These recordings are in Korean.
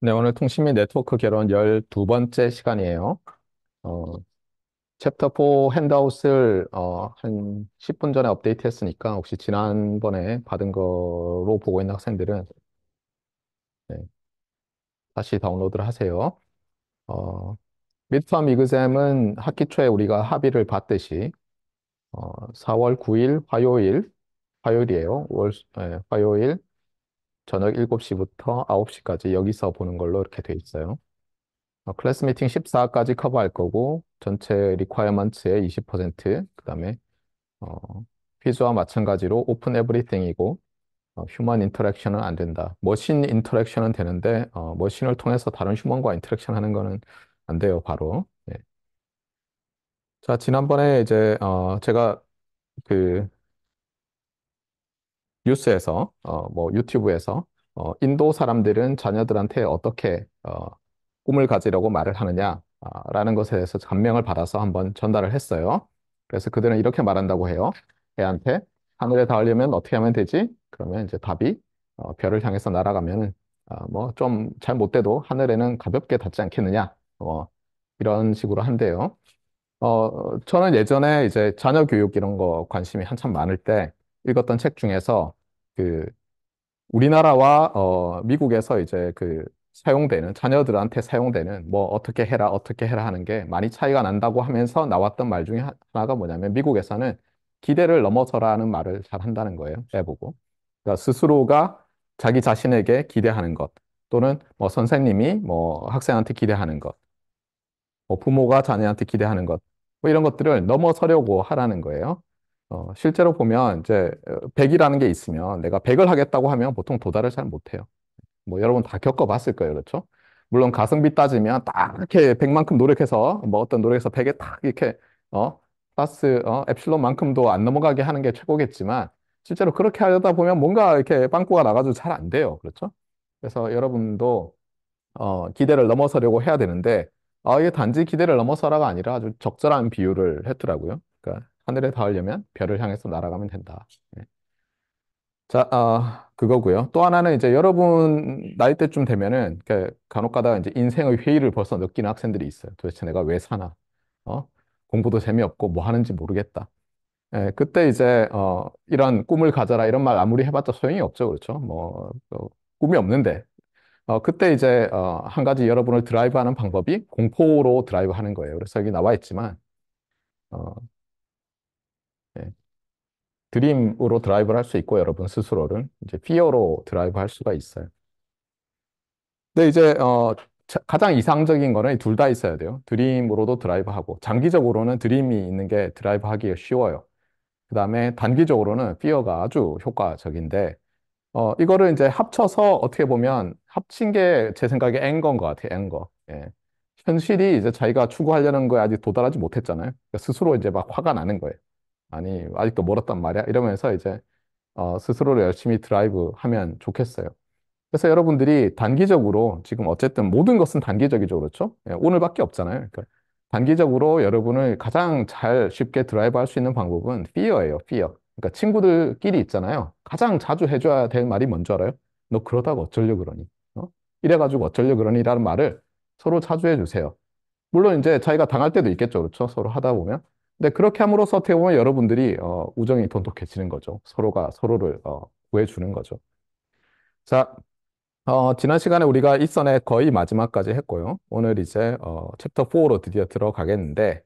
네, 오늘 통신 및 네트워크 개론 12번째 시간이에요. 어, 챕터 4 핸드아웃을 한 10분 전에 업데이트 했으니까 혹시 지난번에 받은 거로 보고 있는 학생들은 네, 다시 다운로드를 하세요. 어, 미드텀 이그잼은 학기 초에 우리가 합의를 봤듯이 4월 9일 화요일이에요. 화요일 저녁 7시부터 9시까지 여기서 보는 걸로 이렇게 돼 있어요. 클래스 미팅 14까지 커버할 거고 전체 리퀘어먼트의 20%, 그다음에 어, 퀴즈와 마찬가지로 오픈 에브리띵이고 휴먼 인터랙션은 안 된다. 머신 인터랙션은 되는데 머신을 통해서 다른 휴먼과 인터랙션 하는 거는 안 돼요, 바로. 네. 자, 지난번에 이제 제가 그 뉴스에서 뭐 유튜브에서 인도 사람들은 자녀들한테 어떻게 꿈을 가지려고 말을 하느냐라는 것에 대해서 감명을 받아서 한번 전달을 했어요. 그래서 그들은 이렇게 말한다고 해요. 애한테 하늘에 닿으려면 어떻게 하면 되지? 그러면 이제 답이 별을 향해서 날아가면은 뭐 좀 잘 못 돼도 하늘에는 가볍게 닿지 않겠느냐? 이런 식으로 한대요. 저는 예전에 이제 자녀 교육 이런 거 관심이 한참 많을 때 읽었던 책 중에서 그 우리나라와 미국에서 이제 그 사용되는 자녀들한테 사용되는 뭐 어떻게 해라 하는 게 많이 차이가 난다고 하면서 나왔던 말 중에 하나가 뭐냐면 미국에서는 기대를 넘어서라는 말을 잘 한다는 거예요. 해보고. 그러니까 스스로가 자기 자신에게 기대하는 것 또는 뭐 선생님이 뭐 학생한테 기대하는 것, 뭐 부모가 자녀한테 기대하는 것, 뭐 이런 것들을 넘어서려고 하라는 거예요. 실제로 보면 이제 100이라는 게 있으면 내가 100을 하겠다고 하면 보통 도달을 잘 못해요. 뭐 여러분 다 겪어봤을 거예요. 그렇죠? 물론 가성비 따지면 딱 이렇게 100만큼 노력해서 뭐 어떤 노력해서 100에 딱 이렇게 어 플러스 엡실론만큼도 안 넘어가게 하는 게 최고겠지만 실제로 그렇게 하려다 보면 뭔가 이렇게 빵꾸가 나가지고 잘 안 돼요. 그렇죠? 그래서 여러분도 기대를 넘어서려고 해야 되는데, 이게 단지 기대를 넘어서라가 아니라 아주 적절한 비유를 했더라고요. 그러니까 하늘에 닿으려면 별을 향해서 날아가면 된다. 네. 자, 그거고요. 또 하나는 이제 여러분 나이대쯤 되면은 간혹 가다가 이제 인생의 회의를 벌써 느끼는 학생들이 있어요. 도대체 내가 왜 사나? 어? 공부도 재미없고 뭐 하는지 모르겠다. 그때 이제 이런 꿈을 가져라 이런 말 아무리 해봤자 소용이 없죠. 그렇죠? 꿈이 없는데 그때 이제 한 가지 여러분을 드라이브하는 방법이 공포로 드라이브하는 거예요. 그래서 여기 나와 있지만 어, 예, 드림으로 드라이브를 할 수 있고 여러분 스스로를 이제 피어로 드라이브할 수가 있어요. 근데 이제 가장 이상적인 거는 둘 다 있어야 돼요. 드림으로도 드라이브하고 장기적으로는 드림이 있는 게 드라이브하기 쉬워요. 그다음에 단기적으로는 피어가 아주 효과적인데 이거를 이제 합쳐서 어떻게 보면 합친 게 제 생각에 앵거인 것 같아요. 앵거. 예. 현실이 이제 자기가 추구하려는 거에 아직 도달하지 못했잖아요. 그러니까 스스로 이제 막 화가 나는 거예요. 아니, 아직도 멀었단 말이야. 이러면서 이제 스스로를 열심히 드라이브 하면 좋겠어요. 그래서 여러분들이 단기적으로 지금 어쨌든 모든 것은 단기적이죠. 그렇죠? 예, 오늘밖에 없잖아요. 그러니까 단기적으로 여러분을 가장 잘 쉽게 드라이브 할 수 있는 방법은 fear예요. fear. 그러니까 친구들끼리 있잖아요. 가장 자주 해줘야 될 말이 뭔지 알아요? 너 그러다가 어쩌려 그러니? 어? 이래가지고 어쩌려 그러니라는 말을 서로 자주 해주세요. 물론 이제 자기가 당할 때도 있겠죠. 그렇죠? 서로 하다 보면. 근데 그렇게 함으로써 어떻게 보면 여러분들이 우정이 돈독해지는 거죠. 서로가 서로를 구해주는 거죠. 자, 지난 시간에 우리가 이선의 거의 마지막까지 했고요. 오늘 이제 챕터 4로 드디어 들어가겠는데,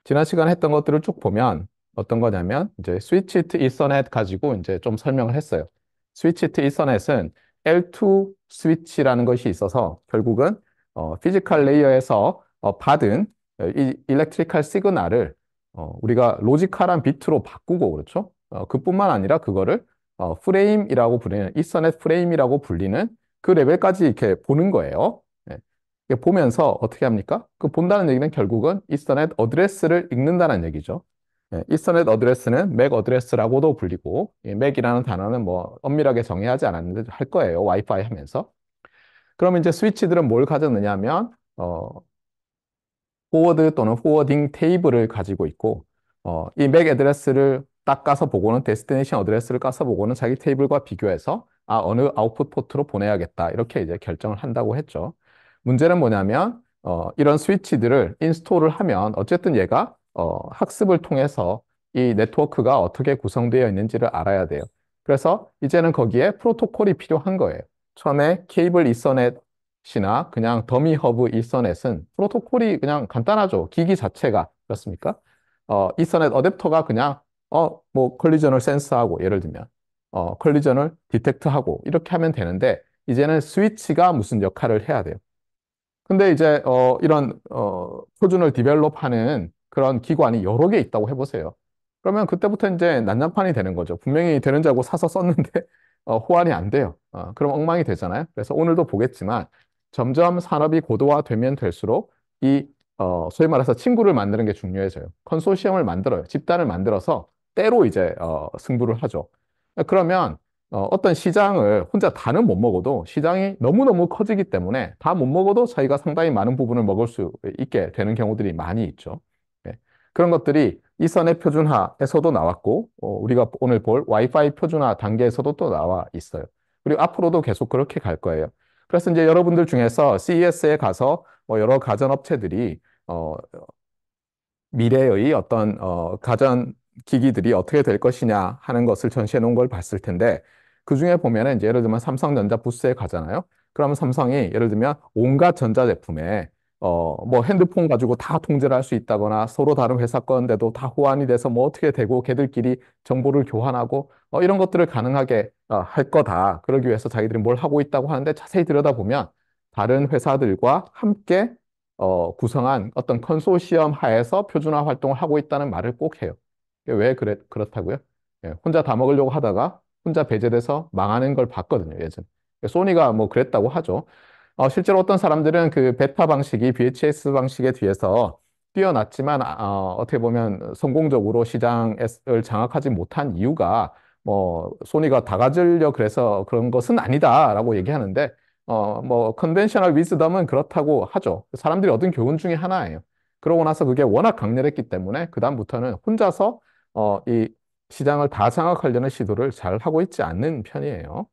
지난 시간에 했던 것들을 쭉 보면 어떤 거냐면, 이제 스위치 투 이서넷 가지고 이제 좀 설명을 했어요. 스위치 투 이서넷은 L2 스위치라는 것이 있어서 결국은 피지컬 레이어에서 받은 이 일렉트리컬 시그널을 우리가 로지컬한 비트로 바꾸고 그렇죠? 그뿐만 아니라 그거를 프레임이라고 불리는 이서넷 프레임이라고 불리는 그 레벨까지 이렇게 보는 거예요. 예. 이게 보면서 어떻게 합니까? 그 본다는 얘기는 결국은 이서넷 어드레스를 읽는다는 얘기죠. 예, 이서넷 어드레스는 맥 어드레스라고도 불리고 맥이라는 단어는 뭐 엄밀하게 정의하지 않았는데 할 거예요. 와이파이 하면서. 그러면 이제 스위치들은 뭘 가졌느냐 하면 포워드 또는 포워딩 테이블을 가지고 있고 이 맥 애드레스를 딱 까서 보고는 데스티네이션 어드레스를 까서 보고는 자기 테이블과 비교해서 어느 아웃풋 포트로 보내야겠다. 이렇게 이제 결정을 한다고 했죠. 문제는 뭐냐면, 이런 스위치들을 인스톨을 하면 어쨌든 얘가 학습을 통해서 이 네트워크가 어떻게 구성되어 있는지를 알아야 돼요. 그래서 이제는 거기에 프로토콜이 필요한 거예요. 처음에 케이블 이서넷이나 그냥 더미 허브 이서넷은 프로토콜이 그냥 간단하죠. 기기 자체가. 그렇습니까? 이서넷 어댑터가 그냥 뭐 컬리전을 센스하고 예를 들면 컬리전을 디텍트하고 이렇게 하면 되는데 이제는 스위치가 무슨 역할을 해야 돼요. 근데 이제 이런 표준을 디벨롭하는 그런 기관이 여러 개 있다고 해보세요. 그러면 그때부터 이제 난장판이 되는 거죠. 분명히 되는 줄 알고 사서 썼는데 호환이 안 돼요. 그럼 엉망이 되잖아요. 그래서 오늘도 보겠지만 점점 산업이 고도화되면 될수록 이 소위 말해서 친구를 만드는 게 중요해져요. 컨소시엄을 만들어요. 집단을 만들어서 때로 이제 승부를 하죠. 그러면 어떤 시장을 혼자 다는 못 먹어도 시장이 너무너무 커지기 때문에 다 못 먹어도 자기가 상당히 많은 부분을 먹을 수 있게 되는 경우들이 많이 있죠. 네. 그런 것들이 이선의 표준화에서도 나왔고, 우리가 오늘 볼 와이파이 표준화 단계에서도 또 나와 있어요. 그리고 앞으로도 계속 그렇게 갈 거예요. 그래서 이제 여러분들 중에서 CES에 가서 뭐 여러 가전업체들이 미래의 어떤 가전 기기들이 어떻게 될 것이냐 하는 것을 전시해 놓은 걸 봤을 텐데 그중에 보면은 이제 예를 들면 삼성전자 부스에 가잖아요. 그러면 삼성이 예를 들면 온갖 전자제품에 뭐 핸드폰 가지고 다 통제를 할 수 있다거나 서로 다른 회사 건데도 다 호환이 돼서 뭐 어떻게 되고 걔들끼리 정보를 교환하고 이런 것들을 가능하게 할 거다. 그러기 위해서 자기들이 뭘 하고 있다고 하는데 자세히 들여다보면 다른 회사들과 함께 구성한 어떤 컨소시엄 하에서 표준화 활동을 하고 있다는 말을 꼭 해요. 그렇다고요? 예, 혼자 다 먹으려고 하다가 혼자 배제돼서 망하는 걸 봤거든요, 예전. 소니가 뭐 그랬다고 하죠. 실제로 어떤 사람들은 그 베타 방식이 VHS 방식에 뒤에서 뛰어났지만, 어떻게 보면 성공적으로 시장을 장악하지 못한 이유가 뭐 소니가 다 가지려 그래서 그런 것은 아니다라고 얘기하는데 뭐 컨벤셔널 위즈덤은 그렇다고 하죠. 사람들이 얻은 교훈 중에 하나예요. 그러고 나서 그게 워낙 강렬했기 때문에 그다음부터는 혼자서 이 시장을 다 장악하려는 시도를 잘 하고 있지 않는 편이에요.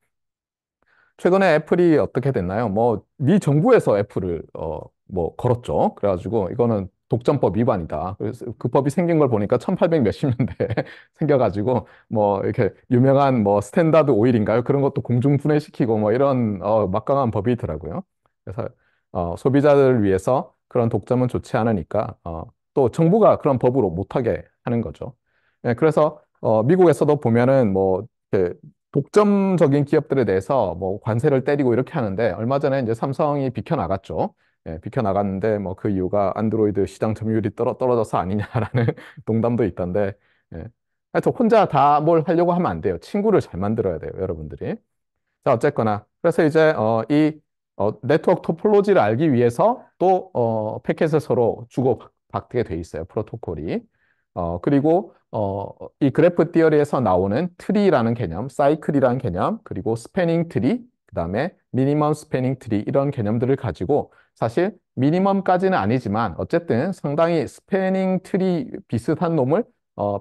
최근에 애플이 어떻게 됐나요? 뭐, 미 정부에서 애플을, 뭐, 걸었죠. 그래가지고, 이거는 독점법 위반이다. 그래서 그 법이 생긴 걸 보니까 1800 몇십 년대에 생겨가지고, 뭐, 이렇게 유명한 뭐, 스탠다드 오일인가요? 그런 것도 공중분해시키고, 뭐, 이런, 막강한 법이 있더라고요. 그래서, 소비자들을 위해서 그런 독점은 좋지 않으니까, 또 정부가 그런 법으로 못하게 하는 거죠. 예, 그래서, 미국에서도 보면은 뭐, 이렇게 독점적인 기업들에 대해서 뭐 관세를 때리고 이렇게 하는데 얼마 전에 이제 삼성이 비켜나갔죠. 예, 비켜나갔는데 뭐 그 이유가 안드로이드 시장 점유율이 떨어져서 아니냐라는 농담도 있던데 예. 하여튼 혼자 다 뭘 하려고 하면 안 돼요. 친구를 잘 만들어야 돼요, 여러분들이. 자, 어쨌거나. 그래서 이제, 네트워크 토폴로지를 알기 위해서 또, 패킷을 서로 주고받게 돼 있어요. 프로토콜이. 그리고, 이 그래프 티어리에서 나오는 트리라는 개념, 사이클이라는 개념, 그리고 스패닝 트리, 그 다음에 미니멈 스패닝 트리, 이런 개념들을 가지고 사실 미니멈까지는 아니지만 어쨌든 상당히 스패닝 트리 비슷한 놈을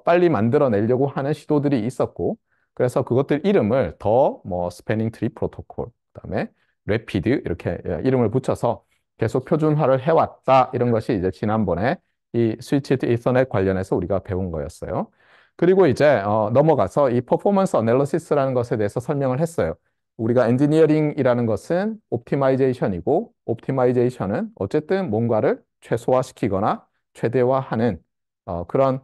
빨리 만들어내려고 하는 시도들이 있었고, 그래서 그것들 이름을 더 뭐 스패닝 트리 프로토콜, 그다음에 레피드 이렇게 이름을 붙여서 계속 표준화를 해왔다. 이런 것이 이제 지난번에 이 스위치드 이서넷 관련해서 우리가 배운 거였어요. 그리고 이제 넘어가서 이 퍼포먼스 어널리시스라는 것에 대해서 설명을 했어요. 우리가 엔지니어링이라는 것은 옵티마이제이션이고 옵티마이제이션은 어쨌든 뭔가를 최소화시키거나 최대화하는 그런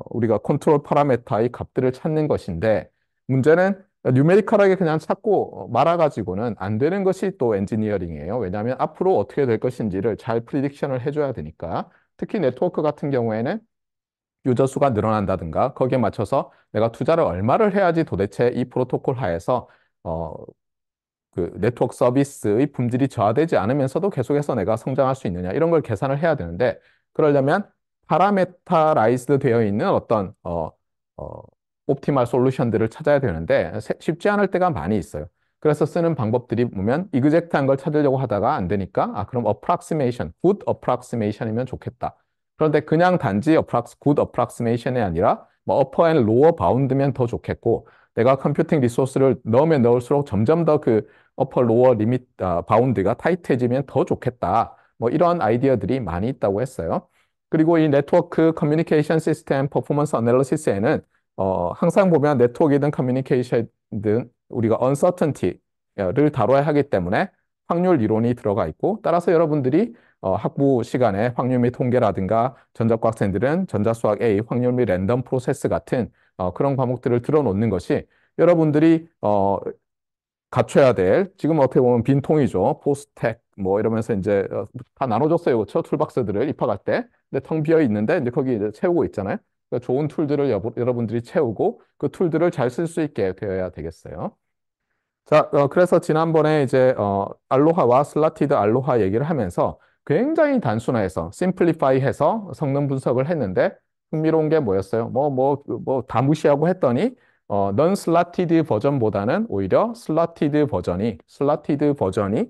우리가 컨트롤 파라메타의 값들을 찾는 것인데 문제는 뉴메리컬하게 그냥 찾고 말아가지고는 안 되는 것이 또 엔지니어링이에요. 왜냐하면 앞으로 어떻게 될 것인지를 잘 프리딕션을 해줘야 되니까 특히 네트워크 같은 경우에는 유저 수가 늘어난다든가 거기에 맞춰서 내가 투자를 얼마를 해야지 도대체 이 프로토콜 하에서 어, 그 네트워크 서비스의 품질이 저하되지 않으면서도 계속해서 내가 성장할 수 있느냐 이런 걸 계산을 해야 되는데 그러려면 파라메타라이즈드 되어 있는 어떤 어, 옵티멀 솔루션들을 찾아야 되는데 쉽지 않을 때가 많이 있어요. 그래서 쓰는 방법들이 보면 이그젝트한 걸 찾으려고 하다가 안 되니까 그럼 approximation, good approximation이면 좋겠다. 그런데 그냥 단지 good approximation이 아니라 뭐 upper and lower bound면 더 좋겠고 내가 컴퓨팅 리소스를 넣으면 넣을수록 점점 더 그 어퍼 로어 리밋 바운드가 타이트해지면 더 좋겠다. 뭐 이런 아이디어들이 많이 있다고 했어요. 그리고 이 네트워크 커뮤니케이션 시스템 퍼포먼스 어널리시스에는 항상 보면 네트워크이든 커뮤니케이션이든 우리가 uncertainty를 다뤄야 하기 때문에 확률 이론이 들어가 있고, 따라서 여러분들이 학부 시간에 확률 및 통계라든가 전자과 학생들은 전자수학 A, 확률 및 랜덤 프로세스 같은 그런 과목들을 들어놓는 것이 여러분들이 갖춰야 될, 지금 어떻게 보면 빈통이죠. 포스텍 뭐 이러면서 이제 다 나눠줬어요. 그렇죠? 툴박스들을 입학할 때. 근데 텅 비어 있는데 이제 거기 이제 채우고 있잖아요. 그러니까 좋은 툴들을 여러분들이 채우고 그 툴들을 잘 쓸 수 있게 되어야 되겠어요. 자, 그래서 지난번에 이제 알로하와 슬라티드 알로하 얘기를 하면서 굉장히 단순화해서 심플리파이해서 성능 분석을 했는데 흥미로운 게 뭐였어요? 다 무시하고 했더니 넌 슬라티드 버전보다는 오히려 슬라티드 버전이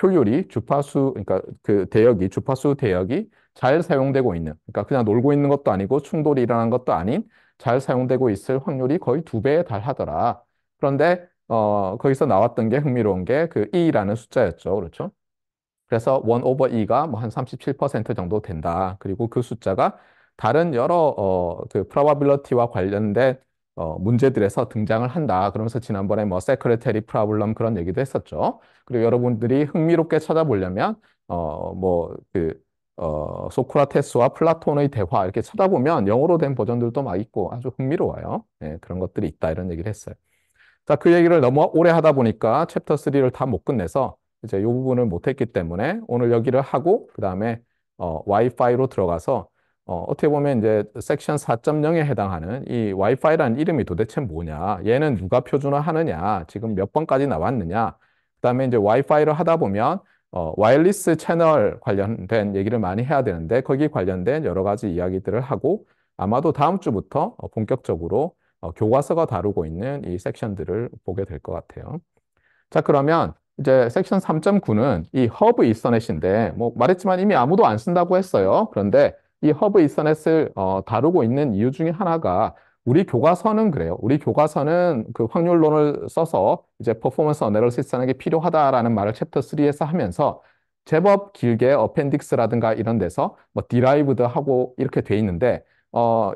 효율이 주파수, 그러니까 그 대역이 주파수 대역이 잘 사용되고 있는, 그러니까 그냥 놀고 있는 것도 아니고 충돌이 일어난 것도 아닌 잘 사용되고 있을 확률이 거의 2배에 달하더라. 그런데 거기서 나왔던 게 흥미로운 게 그 E라는 숫자였죠. 그렇죠? 그래서 1 over E가 뭐 한 37% 정도 된다. 그리고 그 숫자가 다른 여러 그 probability와 관련된 문제들에서 등장을 한다. 그러면서 지난번에 뭐 secretary problem 그런 얘기도 했었죠. 그리고 여러분들이 흥미롭게 찾아보려면 소크라테스와 플라톤의 대화 이렇게 찾아보면 영어로 된 버전들도 막 있고 아주 흥미로워요. 네, 그런 것들이 있다 이런 얘기를 했어요. 자, 그 얘기를 너무 오래 하다 보니까 챕터 3를 다 못 끝내서 이제 이 부분을 못 했기 때문에 오늘 여기를 하고 그다음에 와이파이로 들어가서 어떻게 보면 이제 섹션 4.0에 해당하는 이 와이파이라는 이름이 도대체 뭐냐? 얘는 누가 표준화하느냐? 지금 몇 번까지 나왔느냐? 그다음에 이제 와이파이를 하다 보면 와이어리스 채널 관련된 얘기를 많이 해야 되는데 거기 관련된 여러 가지 이야기들을 하고 아마도 다음 주부터 본격적으로 교과서가 다루고 있는 이 섹션들을 보게 될 것 같아요. 자, 그러면 이제 섹션 3.9는 이 허브 이서넷인데, 뭐 말했지만 이미 아무도 안 쓴다고 했어요. 그런데 이 허브 이서넷을 다루고 있는 이유 중에 하나가 우리 교과서는 그래요. 우리 교과서는 그 확률론을 써서 이제 퍼포먼스 어널리시스 하는 게 필요하다라는 말을 챕터 3에서 하면서 제법 길게 어펜딕스라든가 이런 데서 뭐 디라이브드 하고 이렇게 돼 있는데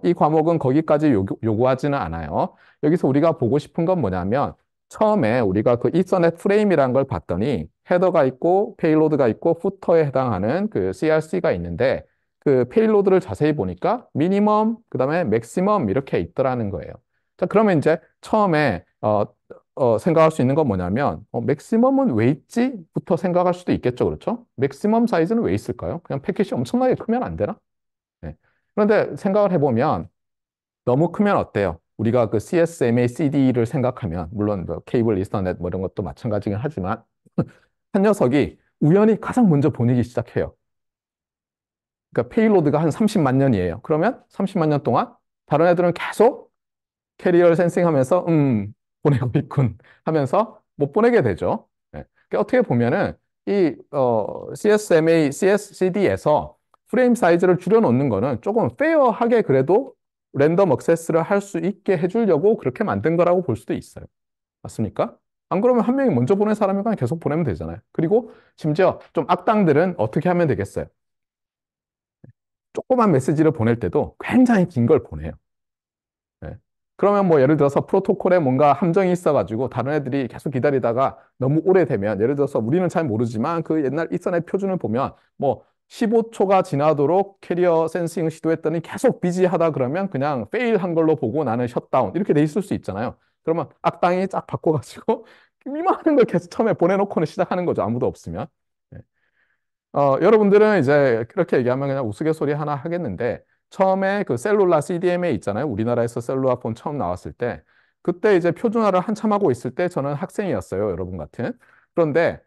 이 과목은 거기까지 요구하지는 않아요. 여기서 우리가 보고 싶은 건 뭐냐면 처음에 우리가 그 이서넷 프레임이라는 걸 봤더니 헤더가 있고 페일로드가 있고 후터에 해당하는 그 CRC가 있는데 그 페일로드를 자세히 보니까 미니멈 그다음에 맥시멈 이렇게 있더라는 거예요. 자, 그러면 이제 처음에 생각할 수 있는 건 뭐냐면 맥시멈은 왜 있지?부터 생각할 수도 있겠죠. 그렇죠? 맥시멈 사이즈는 왜 있을까요? 그냥 패킷이 엄청나게 크면 안 되나? 네. 그런데 생각을 해보면 너무 크면 어때요? 우리가 그 CSMA CD를 생각하면 물론 뭐 케이블 이서넷 뭐 이런 것도 마찬가지긴 하지만 한 녀석이 우연히 가장 먼저 보내기 시작해요. 그러니까 페이로드가 한 30만 년이에요. 그러면 30만 년 동안 다른 애들은 계속 캐리어를 센싱하면서 보내고 있군 하면서 못 보내게 되죠. 네. 그러니까 어떻게 보면은 이 CSMA, CSCD에서 프레임 사이즈를 줄여놓는 거는 조금 페어하게 그래도 랜덤 액세스를 할 수 있게 해주려고 그렇게 만든 거라고 볼 수도 있어요. 맞습니까? 안 그러면 한 명이 먼저 보낸 사람이 그냥 계속 보내면 되잖아요. 그리고 심지어 좀 악당들은 어떻게 하면 되겠어요? 조그만 메시지를 보낼 때도 굉장히 긴 걸 보내요. 네. 그러면 뭐 예를 들어서 프로토콜에 뭔가 함정이 있어가지고 다른 애들이 계속 기다리다가 너무 오래되면 예를 들어서 우리는 잘 모르지만 그 옛날 이서넷 표준을 보면 뭐 15초가 지나도록 캐리어 센싱 시도했더니 계속 비지하다 그러면 그냥 페일한 걸로 보고 나는 셧다운 이렇게 돼 있을 수 있잖아요. 그러면 악당이 쫙 바꿔가지고 이만한 걸 계속 처음에 보내놓고는 시작하는 거죠. 아무도 없으면. 네. 여러분들은 이제 그렇게 얘기하면 그냥 우스갯소리 하나 하겠는데 처음에 그 셀룰라 CDMA 있잖아요. 우리나라에서 셀룰라 폰 처음 나왔을 때 그때 이제 표준화를 한참 하고 있을 때 저는 학생이었어요. 여러분 같은. 그런데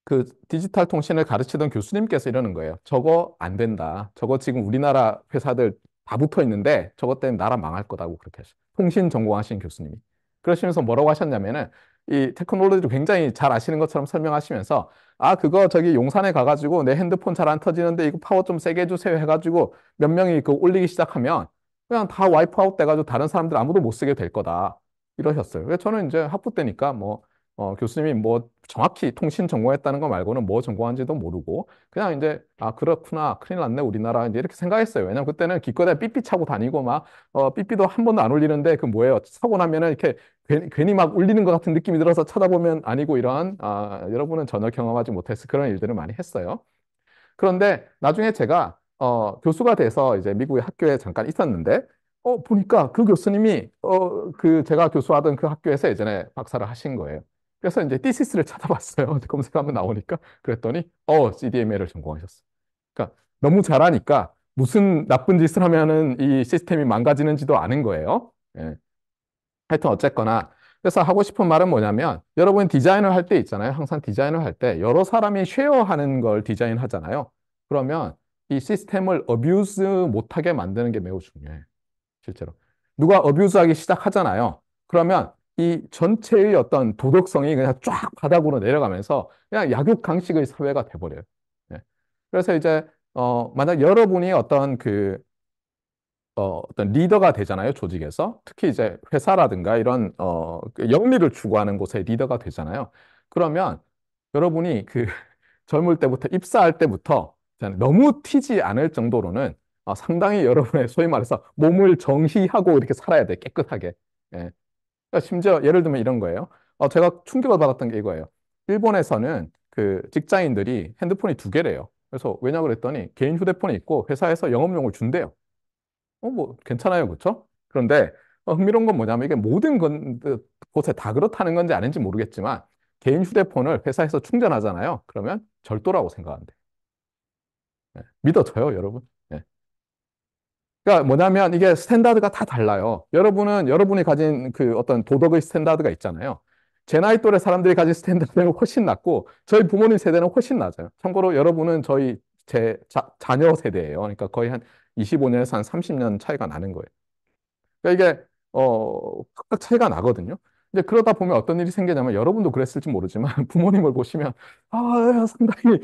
그 디지털 통신을 가르치던 교수님께서 이러는 거예요. 저거 안 된다. 저거 지금 우리나라 회사들 다 붙어 있는데 저것 때문에 나라 망할 거다고 그렇게 하셨어요. 통신 전공하신 교수님이. 그러시면서 뭐라고 하셨냐면은 이 테크놀로지를 굉장히 잘 아시는 것처럼 설명하시면서 아, 그거 저기 용산에 가가지고 내 핸드폰 잘 안 터지는데 이거 파워 좀 세게 해주세요 해가지고 몇 명이 그 올리기 시작하면 그냥 다 와이프 아웃 돼가지고 다른 사람들 아무도 못 쓰게 될 거다. 이러셨어요. 그래서 저는 이제 학부 때니까 뭐, 교수님이 뭐 정확히 통신 전공했다는 거 말고는 뭐 전공한지도 모르고 그냥 이제 아, 그렇구나. 큰일 났네, 우리나라. 이제 이렇게 생각했어요. 왜냐면 그때는 기껏해 삐삐 차고 다니고 막, 삐삐도 한 번도 안 울리는데 그 뭐예요? 사고 나면은 이렇게 괜히 막 울리는 것 같은 느낌이 들어서 쳐다보면 아니고 이런, 여러분은 전혀 경험하지 못해서 그런 일들을 많이 했어요. 그런데 나중에 제가 교수가 돼서 이제 미국의 학교에 잠깐 있었는데 보니까 그 교수님이 그 제가 교수하던 그 학교에서 예전에 박사를 하신 거예요. 그래서 이제 티시스를 찾아봤어요. 검색하면 나오니까 그랬더니 CDMA를 전공하셨어요. 그러니까 너무 잘하니까 무슨 나쁜 짓을 하면은 이 시스템이 망가지는지도 아는 거예요. 예. 하여튼 어쨌거나 그래서 하고 싶은 말은 뭐냐면 여러분 디자인을 할 때 있잖아요. 항상 디자인을 할 때 여러 사람이 쉐어하는 걸 디자인하잖아요. 그러면 이 시스템을 어뷰스 못하게 만드는 게 매우 중요해요. 실제로. 누가 어뷰스하기 시작하잖아요. 그러면 이 전체의 어떤 도덕성이 그냥 쫙 바닥으로 내려가면서 그냥 약육강식의 사회가 돼버려요. 예. 그래서 이제 만약 여러분이 어떤 어떤 리더가 되잖아요, 조직에서. 특히 이제 회사라든가 이런, 그 영리를 추구하는 곳의 리더가 되잖아요. 그러면 여러분이 그 젊을 때부터, 입사할 때부터 너무 튀지 않을 정도로는 상당히 여러분의 소위 말해서 몸을 정리하고 이렇게 살아야 돼, 깨끗하게. 예. 그러니까 심지어 예를 들면 이런 거예요. 제가 충격을 받았던 게 이거예요. 일본에서는 그 직장인들이 핸드폰이 두 개래요. 그래서 왜냐 그랬더니 개인 휴대폰이 있고 회사에서 영업용을 준대요. 뭐, 괜찮아요. 그렇죠? 그런데 흥미로운 건 뭐냐면 이게 모든 곳에 다 그렇다는 건지 아닌지 모르겠지만 개인 휴대폰을 회사에서 충전하잖아요. 그러면 절도라고 생각한대. 믿어져요, 여러분? 예. 그러니까 뭐냐면 이게 스탠다드가 다 달라요. 여러분은 여러분이 가진 그 어떤 도덕의 스탠다드가 있잖아요. 제 나이 또래 사람들이 가진 스탠다드는 훨씬 낮고 저희 부모님 세대는 훨씬 낮아요. 참고로 여러분은 제 자녀 세대예요. 그러니까 거의 한 25년에서 한 30년 차이가 나는 거예요. 그러니까 이게 각각 차이가 나거든요. 근데 그러다 보면 어떤 일이 생기냐면 여러분도 그랬을지 모르지만 부모님을 보시면 상당히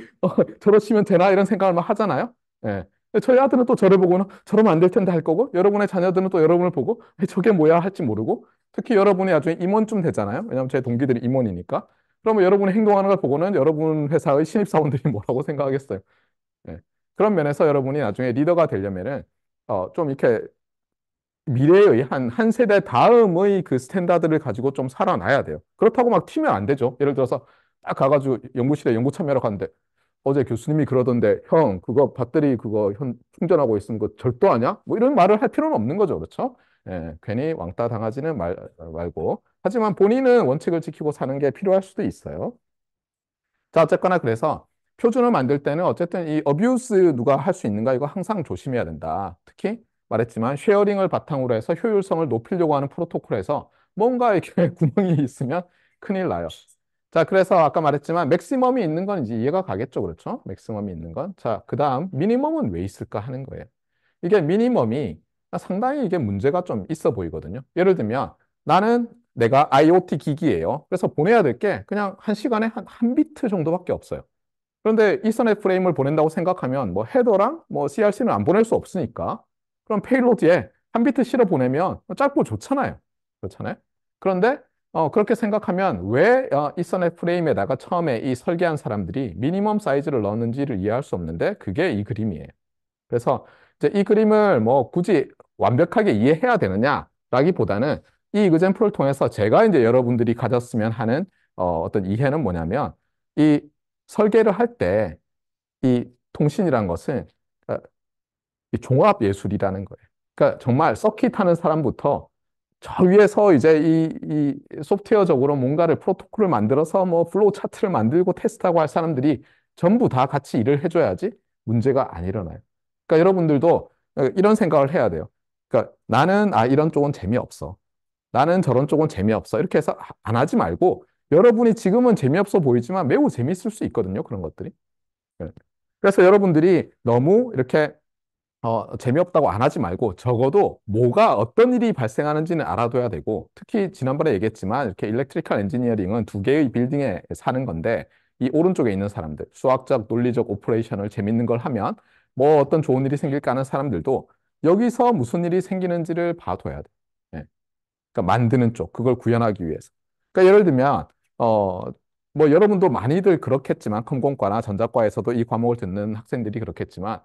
저러시면 되나 이런 생각을 막 하잖아요. 예. 근데 저희 아들은 또 저를 보고는 저러면 안 될 텐데 할 거고 여러분의 자녀들은 또 여러분을 보고 저게 뭐야 할지 모르고 특히 여러분이 나중에 임원쯤 되잖아요. 왜냐하면 제 동기들이 임원이니까. 그러면 여러분이 행동하는 걸 보고는 여러분 회사의 신입사원들이 뭐라고 생각하겠어요. 예. 그런 면에서 여러분이 나중에 리더가 되려면은 좀 이렇게 미래의 한 세대 다음의 그 스탠다드를 가지고 좀 살아나야 돼요. 그렇다고 막 튀면 안 되죠. 예를 들어서 딱 가가지고 연구실에 연구 참여하러 갔는데 어제 교수님이 그러던데 형 그거 배터리 그거 충전하고 있으면 그거 절도 아니야? 뭐 이런 말을 할 필요는 없는 거죠. 그렇죠? 예, 괜히 왕따 당하지는 말고 하지만 본인은 원칙을 지키고 사는 게 필요할 수도 있어요. 자, 어쨌거나 그래서 표준을 만들 때는 어쨌든 이 어뷰스 누가 할 수 있는가 이거 항상 조심해야 된다. 특히 말했지만 쉐어링을 바탕으로 해서 효율성을 높이려고 하는 프로토콜에서 뭔가 이렇게 구멍이 있으면 큰일 나요. 자, 그래서 아까 말했지만 맥시멈이 있는 건 이제 이해가 가겠죠. 그렇죠? 맥시멈이 있는 건. 자, 그다음 미니멈은 왜 있을까 하는 거예요. 이게 미니멈이 상당히 이게 문제가 좀 있어 보이거든요. 예를 들면 나는 내가 IoT 기기예요. 그래서 보내야 될 게 그냥 한 시간에 한 비트 정도밖에 없어요. 그런데 이서넷 프레임을 보낸다고 생각하면 뭐 헤더랑 뭐 CRC는 안 보낼 수 없으니까 그럼 페일로드에 한 비트 실어 보내면 짧고 좋잖아요. 그렇잖아요. 그런데 그렇게 생각하면 왜 이서넷 프레임에다가 처음에 이 설계한 사람들이 미니멈 사이즈를 넣었는지를 이해할 수 없는데 그게 이 그림이에요. 그래서 이제 이 그림을 뭐 굳이 완벽하게 이해해야 되느냐라기보다는 이 example을 통해서 제가 이제 여러분들이 가졌으면 하는 어떤 이해는 뭐냐면 이 설계를 할 때 이 통신이란 것은 어, 이 종합 예술이라는 거예요. 그러니까 정말 서킷 하는 사람부터 저 위에서 이제 이 소프트웨어적으로 뭔가를 프로토콜을 만들어서 뭐 플로우 차트를 만들고 테스트하고 할 사람들이 전부 다 같이 일을 해줘야지 문제가 안 일어나요. 그러니까 여러분들도 이런 생각을 해야 돼요. 그러니까 나는 이런 쪽은 재미없어. 나는 저런 쪽은 재미없어. 이렇게 해서 안 하지 말고 여러분이 지금은 재미없어 보이지만 매우 재밌을 수 있거든요. 그런 것들이. 네. 그래서 여러분들이 너무 이렇게 재미없다고 안 하지 말고 적어도 뭐가 어떤 일이 발생하는지는 알아둬야 되고 특히 지난번에 얘기했지만 이렇게 일렉트리컬 엔지니어링은 두 개의 빌딩에 사는 건데 이 오른쪽에 있는 사람들 수학적 논리적 오퍼레이션을 재밌는 걸 하면 뭐 어떤 좋은 일이 생길까 하는 사람들도 여기서 무슨 일이 생기는지를 봐둬야 돼. 예. 그러니까 만드는 쪽, 그걸 구현하기 위해서. 그러니까 예를 들면, 어, 뭐 여러분도 많이들 그렇겠지만, 컴공과나 전자과에서도 이 과목을 듣는 학생들이 그렇겠지만,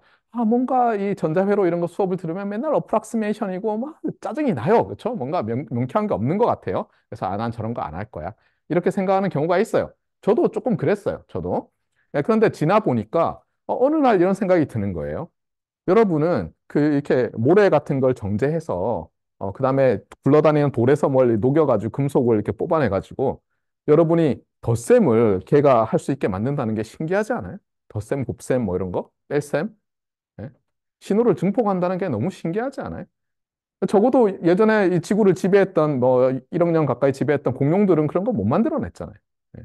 뭔가 이 전자회로 이런 거 수업을 들으면 맨날 어프락시메이션이고 막 짜증이 나요. 그렇죠? 뭔가 명쾌한 게 없는 것 같아요. 그래서 난 저런 거 안 할 거야. 이렇게 생각하는 경우가 있어요. 저도 조금 그랬어요. 저도. 그런데 지나 보니까 어느 날 이런 생각이 드는 거예요. 여러분은 그 이렇게 모래 같은 걸 정제해서 그다음에 굴러다니는 돌에서 뭘 녹여가지고 금속을 이렇게 뽑아내가지고 여러분이 덧셈을 걔가 할 수 있게 만든다는 게 신기하지 않아요? 덧셈, 곱셈 뭐 이런 거? 뺄셈? 예? 신호를 증폭한다는 게 너무 신기하지 않아요? 적어도 예전에 이 지구를 지배했던 뭐 1억 년 가까이 지배했던 공룡들은 그런 거 못 만들어냈잖아요. 예.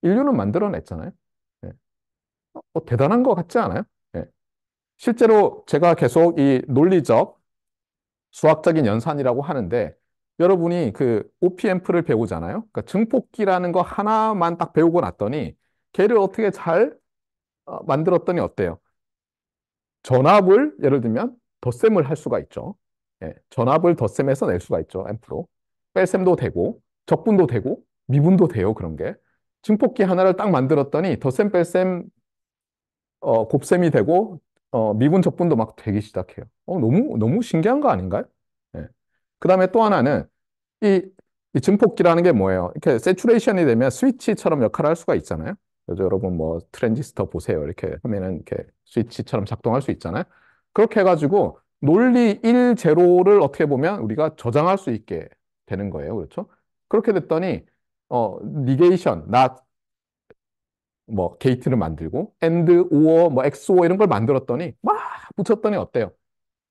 인류는 만들어냈잖아요. 예. 대단한 것 같지 않아요? 예. 실제로 제가 계속 이 논리적 수학적인 연산이라고 하는데 여러분이 그 OPM프를 배우잖아요. 그러니까 증폭기라는 거 하나만 딱 배우고 났더니 걔를 어떻게 잘 만들었더니 어때요? 전압을 예를 들면 덧셈을 할 수가 있죠. 예, 전압을 덧셈해서 낼 수가 있죠. 앰프로. 뺄셈도 되고 적분도 되고 미분도 돼요. 그런 게. 증폭기 하나를 딱 만들었더니 덧셈 뺄셈 곱셈이 되고 미분 적분도 막 되기 시작해요. 너무 신기한 거 아닌가요? 예. 그다음에 또 하나는 이, 이 증폭기라는 게 뭐예요? 이렇게 세츄레이션이 되면 스위치처럼 역할을 할 수가 있잖아요. 그래서 여러분 뭐 트랜지스터 보세요. 이렇게 하면은 이렇게 스위치처럼 작동할 수 있잖아요. 그렇게 해가지고 논리 1, 제로를 어떻게 보면 우리가 저장할 수 있게 되는 거예요. 그렇죠? 그렇게 됐더니 니게이션, not 뭐 게이트를 만들고 and, or, 뭐 XOR 이런 걸 만들었더니 막 붙였더니 어때요?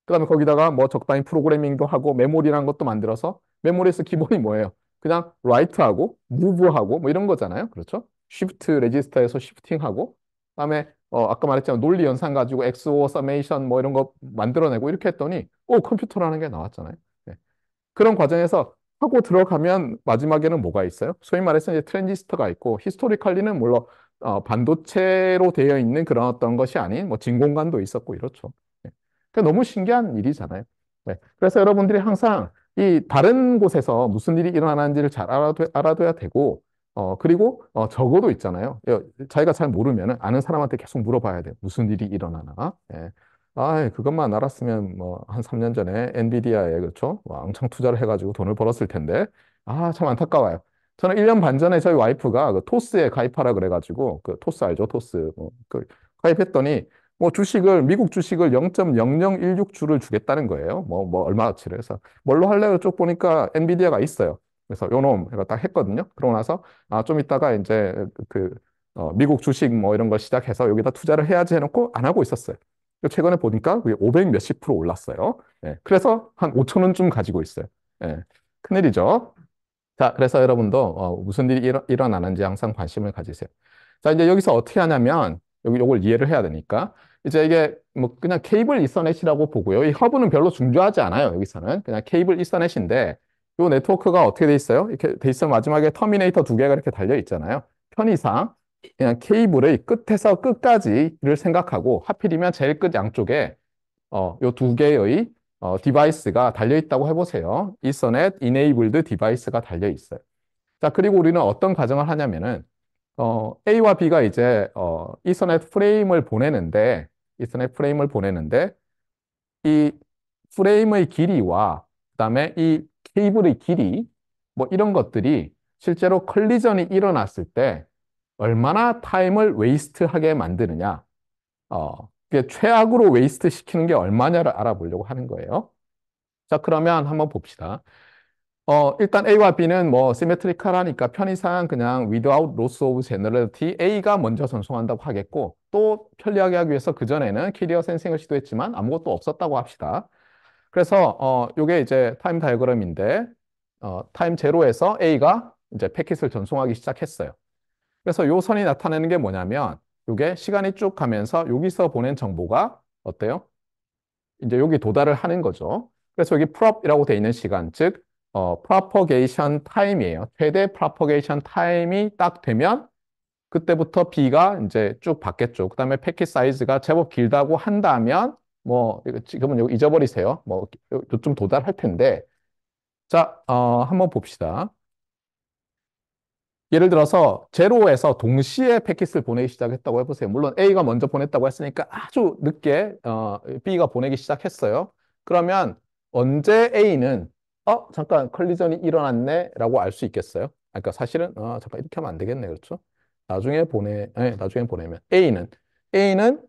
그다음에 거기다가 뭐 적당히 프로그래밍도 하고 메모리라는 것도 만들어서 메모리에서 기본이 뭐예요? 그냥 write하고 move하고 뭐 이런 거잖아요. 그렇죠? shift 레지스터에서 shifting하고 그다음에 아까 말했지만 논리 연산 가지고 XOR summation 뭐 이런 거 만들어내고 이렇게 했더니 컴퓨터라는 게 나왔잖아요. 네. 그런 과정에서 하고 들어가면 마지막에는 뭐가 있어요? 소위 말해서 이제 트랜지스터가 있고 히스토리컬리는 물론 반도체로 되어 있는 그런 어떤 것이 아닌 뭐 진공관도 있었고 이렇죠. 네. 그러니까 너무 신기한 일이잖아요. 네. 그래서 여러분들이 항상 이 다른 곳에서 무슨 일이 일어나는지를 잘 알아둬야 되고 그리고 적어도 있잖아요. 자기가 잘 모르면 아는 사람한테 계속 물어봐야 돼요. 무슨 일이 일어나나. 예. 그것만 알았으면 뭐 한 3년 전에 엔비디아에 그렇죠? 왕창 투자를 해가지고 돈을 벌었을 텐데 참 안타까워요. 저는 1년 반 전에 저희 와이프가 그 토스에 가입하라 그래가지고 그 토스 알죠? 토스 그 가입했더니 뭐 주식을 미국 주식을 0.0016주를 주겠다는 거예요. 뭐 얼마어치를 해서 뭘로 할래요? 쭉 보니까 엔비디아가 있어요. 그래서 요놈 제가 딱 했거든요. 그러고 나서 좀 있다가 이제 미국 주식 뭐 이런 걸 시작해서 여기다 투자를 해야지 해놓고 안 하고 있었어요. 최근에 보니까 그게 500 몇십 프로 올랐어요. 예, 그래서 한 5천 원쯤 가지고 있어요. 예, 큰일이죠. 자, 그래서 여러분도 무슨 일이 일어나는지 항상 관심을 가지세요. 자, 이제 여기서 어떻게 하냐면 요걸 이해를 해야 되니까 이제 이게 뭐 그냥 케이블 이서넷이라고 보고요. 이 허브는 별로 중요하지 않아요. 여기서는 그냥 케이블 이서넷인데 요 네트워크가 어떻게 돼 있어요? 이렇게 돼 있으면 마지막에 터미네이터 두 개가 이렇게 달려 있잖아요. 편의상 그냥 케이블의 끝에서 끝까지를 생각하고 하필이면 제일 끝 양쪽에 요 두 개의 디바이스가 달려 있다고 해보세요. 이서넷 이네이블드 디바이스가 달려 있어요. 자, 그리고 우리는 어떤 과정을 하냐면은 A와 B가 이제 이서넷 프레임을 보내는데 이 프레임의 길이와 그다음에 이 케이블의 길이 뭐 이런 것들이 실제로 컬리전이 일어났을 때 얼마나 타임을 웨이스트하게 만드느냐 그게 최악으로 웨이스트 시키는 게 얼마냐를 알아보려고 하는 거예요. 자, 그러면 한번 봅시다. 일단 A와 B는 뭐 시메트리컬하니까 편의상 그냥 without loss of generality A가 먼저 전송한다고 하겠고 또 편리하게 하기 위해서 그전에는 캐리어 센싱을 시도했지만 아무것도 없었다고 합시다. 그래서 요게 이제 타임 다이어그램인데 타임 제로에서 A가 이제 패킷을 전송하기 시작했어요. 그래서 요 선이 나타내는 게 뭐냐면 요게 시간이 쭉 가면서 여기서 보낸 정보가 어때요? 이제 여기 도달을 하는 거죠. 그래서 여기 prop이라고 돼 있는 시간, 즉 propagation time이에요. 최대 propagation time이 딱 되면 그때부터 B가 이제 쭉 받겠죠. 그다음에 패킷 사이즈가 제법 길다고 한다면 뭐 이거 지금은 이거 잊어버리세요. 뭐 요쯤 도달할 텐데 자, 한번 봅시다. 예를 들어서 제로에서 동시에 패킷을 보내기 시작했다고 해보세요. 물론 A가 먼저 보냈다고 했으니까 아주 늦게 B가 보내기 시작했어요. 그러면 언제 A는 잠깐 컬리전이 일어났네 라고 알 수 있겠어요? 그러니까 사실은 잠깐 이렇게 하면 안 되겠네. 그렇죠? 나중에 보내면 A는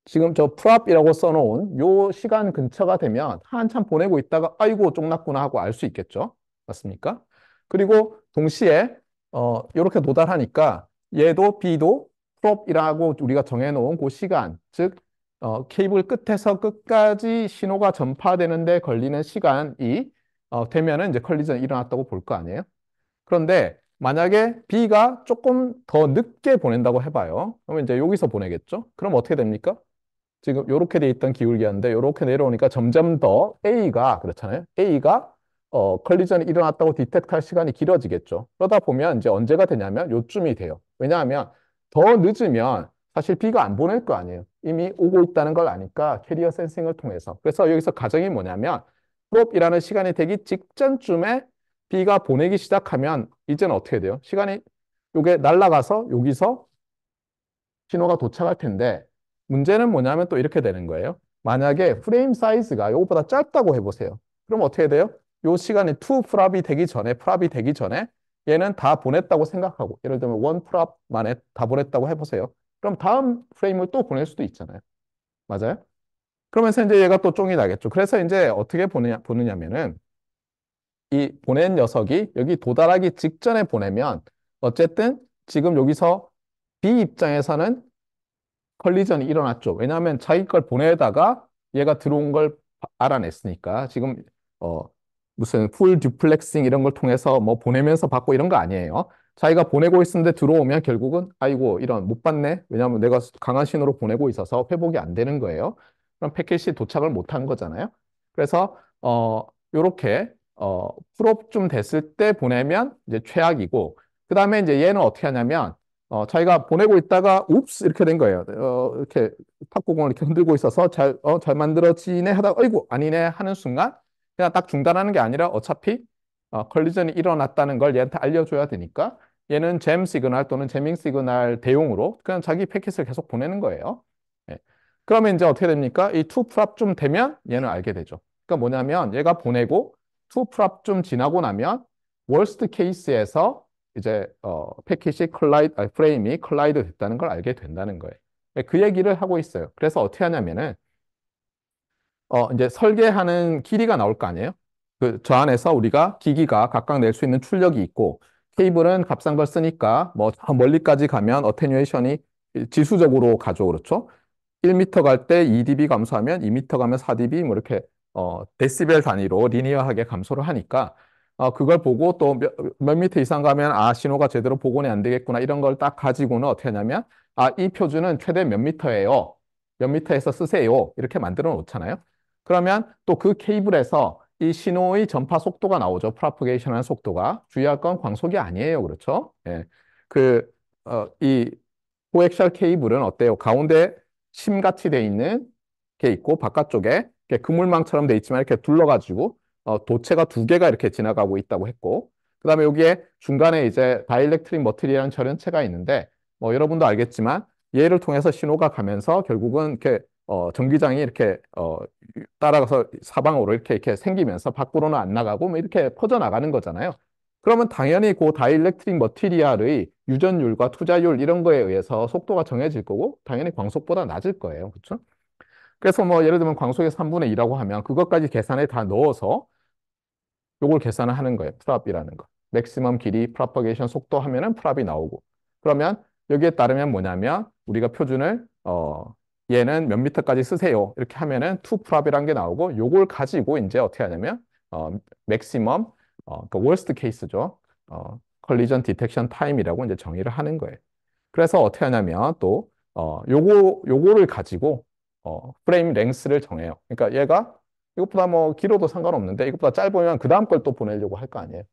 지금 저 프랍이라고 써놓은 요 시간 근처가 되면 한참 보내고 있다가 아이고 쫑났구나 하고 알 수 있겠죠. 맞습니까? 그리고 동시에 이렇게 도달하니까 얘도 B도 프롭이라고 우리가 정해놓은 그 시간, 즉 케이블 끝에서 끝까지 신호가 전파되는데 걸리는 시간이 되면은 이제 컬리전이 일어났다고 볼 거 아니에요. 그런데 만약에 B가 조금 더 늦게 보낸다고 해봐요. 그러면 이제 여기서 보내겠죠? 그럼 어떻게 됩니까? 지금 이렇게 돼 있던 기울기였는데 이렇게 내려오니까 점점 더 A가 그렇잖아요. A가 컬리전이 일어났다고 디텍트할 시간이 길어지겠죠. 그러다 보면 이제 언제가 되냐면 요쯤이 돼요. 왜냐하면 더 늦으면 사실 B가 안 보낼 거 아니에요. 이미 오고 있다는 걸 아니까 캐리어 센싱을 통해서. 그래서 여기서 가정이 뭐냐면 프롭이라는 시간이 되기 직전쯤에 B가 보내기 시작하면 이제는 어떻게 돼요? 시간이 요게 날아가서 여기서 신호가 도착할 텐데 문제는 뭐냐면 또 이렇게 되는 거예요. 만약에 프레임 사이즈가 이것보다 짧다고 해보세요. 그럼 어떻게 돼요? 요 시간에 2 프랍이 되기 전에 얘는 다 보냈다고 생각하고 예를 들면 1 프랍 만에 다 보냈다고 해보세요. 그럼 다음 프레임을 또 보낼 수도 있잖아요. 맞아요? 그러면서 이제 얘가 또 쫑이 나겠죠. 그래서 이제 어떻게 보느냐면은 이 보낸 녀석이 여기 도달하기 직전에 보내면 어쨌든 지금 여기서 B 입장에서는 컬리전이 일어났죠. 왜냐하면 자기 걸 보내다가 얘가 들어온 걸 알아냈으니까 지금 어 무슨 풀 듀플렉싱 이런 걸 통해서 뭐 보내면서 받고 이런 거 아니에요. 자기가 보내고 있었는데 들어오면 결국은 아이고 이런 못 받네. 왜냐하면 내가 강한 신호로 보내고 있어서 회복이 안 되는 거예요. 그럼 패킷이 도착을 못 한 거잖아요. 그래서 요렇게 풀업좀 됐을 때 보내면 이제 최악이고 그다음에 이제 얘는 어떻게 하냐면 자기가 보내고 있다가 웁스 이렇게 된 거예요. 이렇게 탁구공을 이렇게 흔들고 있어서 잘 만들어지네 하다가 어이구 아니네 하는 순간 그냥 딱 중단하는 게 아니라 어차피 컬리전이 일어났다는 걸 얘한테 알려줘야 되니까 얘는 잼 시그널 또는 제밍 시그널 대용으로 그냥 자기 패킷을 계속 보내는 거예요. 예. 그러면 이제 어떻게 됩니까? 이 투 프랍 좀 되면 얘는 알게 되죠. 그러니까 뭐냐면 얘가 보내고 투 프랍 좀 지나고 나면 월스트 케이스에서 이제 패킷이 프레임이 컬라이드 됐다는 걸 알게 된다는 거예요. 그 얘기를 하고 있어요. 그래서 어떻게 하냐면은 이제 설계하는 길이가 나올 거 아니에요? 저 안에서 우리가 기기가 각각 낼 수 있는 출력이 있고 케이블은 값싼 걸 쓰니까 뭐 멀리까지 가면 어테뉴에이션이 지수적으로 가죠. 그렇죠? 1m 갈 때 2dB 감소하면 2m 가면 4dB 뭐 이렇게 데시벨 단위로 리니어하게 감소를 하니까 그걸 보고 또 몇 미터 이상 가면 신호가 제대로 복원이 안 되겠구나 이런 걸 딱 가지고는 어떻게 하냐면 이 표준은 최대 몇 미터예요. 몇 미터에서 쓰세요. 이렇게 만들어 놓잖아요. 그러면 또 그 케이블에서 이 신호의 전파 속도가 나오죠. 프로파게이션 하는 속도가. 주의할 건 광속이 아니에요. 그렇죠? 예. 이 코엑셜 케이블은 어때요? 가운데 심같이 돼 있는 게 있고 바깥쪽에 이렇게 그물망처럼 돼 있지만 이렇게 둘러가지고 도체가 두 개가 이렇게 지나가고 있다고 했고 그다음에 여기에 중간에 이제 다이렉트릭 머티리얼이라는 절연체가 있는데 뭐 여러분도 알겠지만 얘를 통해서 신호가 가면서 결국은 이렇게 전기장이 이렇게 따라가서 사방으로 이렇게 생기면서 밖으로는 안 나가고 뭐 이렇게 퍼져 나가는 거잖아요. 그러면 당연히 그 다이렉트릭 머티리얼의 유전율과 투자율 이런 거에 의해서 속도가 정해질 거고 당연히 광속보다 낮을 거예요. 그렇죠? 그래서 뭐 예를 들면 광속의 3분의 2라고 하면 그것까지 계산에 다 넣어서 요걸 계산을 하는 거예요. 프랍이라는 거. 맥시멈 길이, 프로파게이션 속도 하면은 프랍이 나오고. 그러면 여기에 따르면 뭐냐면 우리가 표준을 얘는 몇 미터까지 쓰세요. 이렇게 하면은 투 프랍이라는 게 나오고 요걸 가지고 이제 어떻게 하냐면 맥시멈 그 월스트 케이스죠. 컬리전 디텍션 타임이라고 이제 정의를 하는 거예요. 그래서 어떻게 하냐면 또 요거를 가지고 프레임 랭스를 정해요. 그러니까 얘가 이것보다 뭐 길어도 상관없는데 이것보다 짧으면 그 다음 걸 또 보내려고 할 거 아니에요.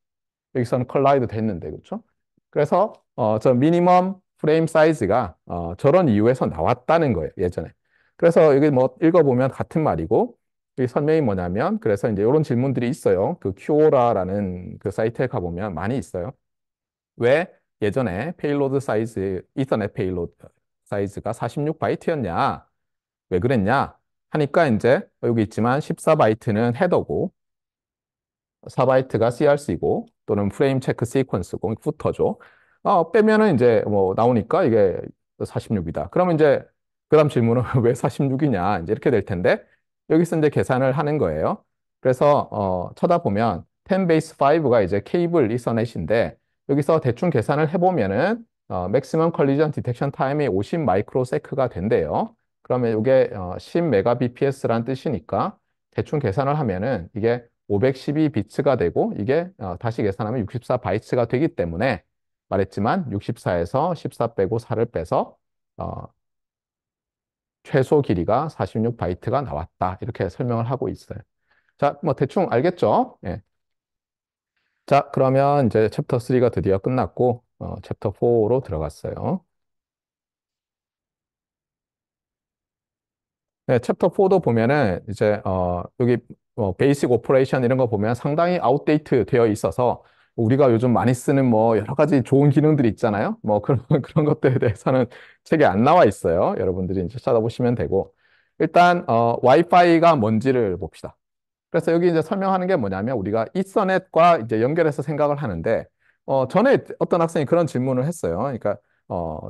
여기서는 컬라이드 됐는데 그렇죠? 그래서 저 미니멈 프레임 사이즈가 저런 이유에서 나왔다는 거예요. 예전에. 그래서 여기 뭐 읽어보면 같은 말이고, 이 설명이 뭐냐면, 그래서 이제 이런 질문들이 있어요. 그 큐오라라는 그 사이트에 가보면 많이 있어요. 왜 예전에 페일로드 사이즈, 이더넷 페일로드 사이즈가 46바이트였냐? 왜 그랬냐? 하니까 이제 여기 있지만 14바이트는 헤더고, 4바이트가 CRC고 또는 프레임 체크 시퀀스고 부터죠. 빼면은 이제 뭐 나오니까 이게 46이다. 그러면 이제 그다음 질문은 왜 46이냐? 이제 이렇게 될 텐데 여기서 이제 계산을 하는 거예요. 그래서 쳐다보면 10 베이스 5가 이제 케이블 이서넷인데 여기서 대충 계산을 해보면은 맥시멈 컬리전 디텍션 타임이 50 마이크로세크가 된대요. 그러면 이게 10 메가bps란 뜻이니까 대충 계산을 하면은 이게 512비츠가 되고 이게 다시 계산하면 64바이츠가 되기 때문에 말했지만 64에서 14 빼고 4를 빼서 어, 최소 길이가 46바이트가 나왔다. 이렇게 설명을 하고 있어요. 자, 뭐 대충 알겠죠? 예. 자, 그러면 이제 챕터 3가 드디어 끝났고 챕터 4로 들어갔어요. 네, 챕터 4도 보면은 이제 여기 베이직 오퍼레이션 이런 거 보면 상당히 아웃데이트 되어 있어서 우리가 요즘 많이 쓰는 뭐 여러 가지 좋은 기능들이 있잖아요. 뭐 그런 그런 것들에 대해서는 책에 안 나와 있어요. 여러분들이 이제 찾아보시면 되고 일단 와이파이가 뭔지를 봅시다. 그래서 여기 이제 설명하는 게 뭐냐면 우리가 이서넷과 이제 연결해서 생각을 하는데 전에 어떤 학생이 그런 질문을 했어요. 그러니까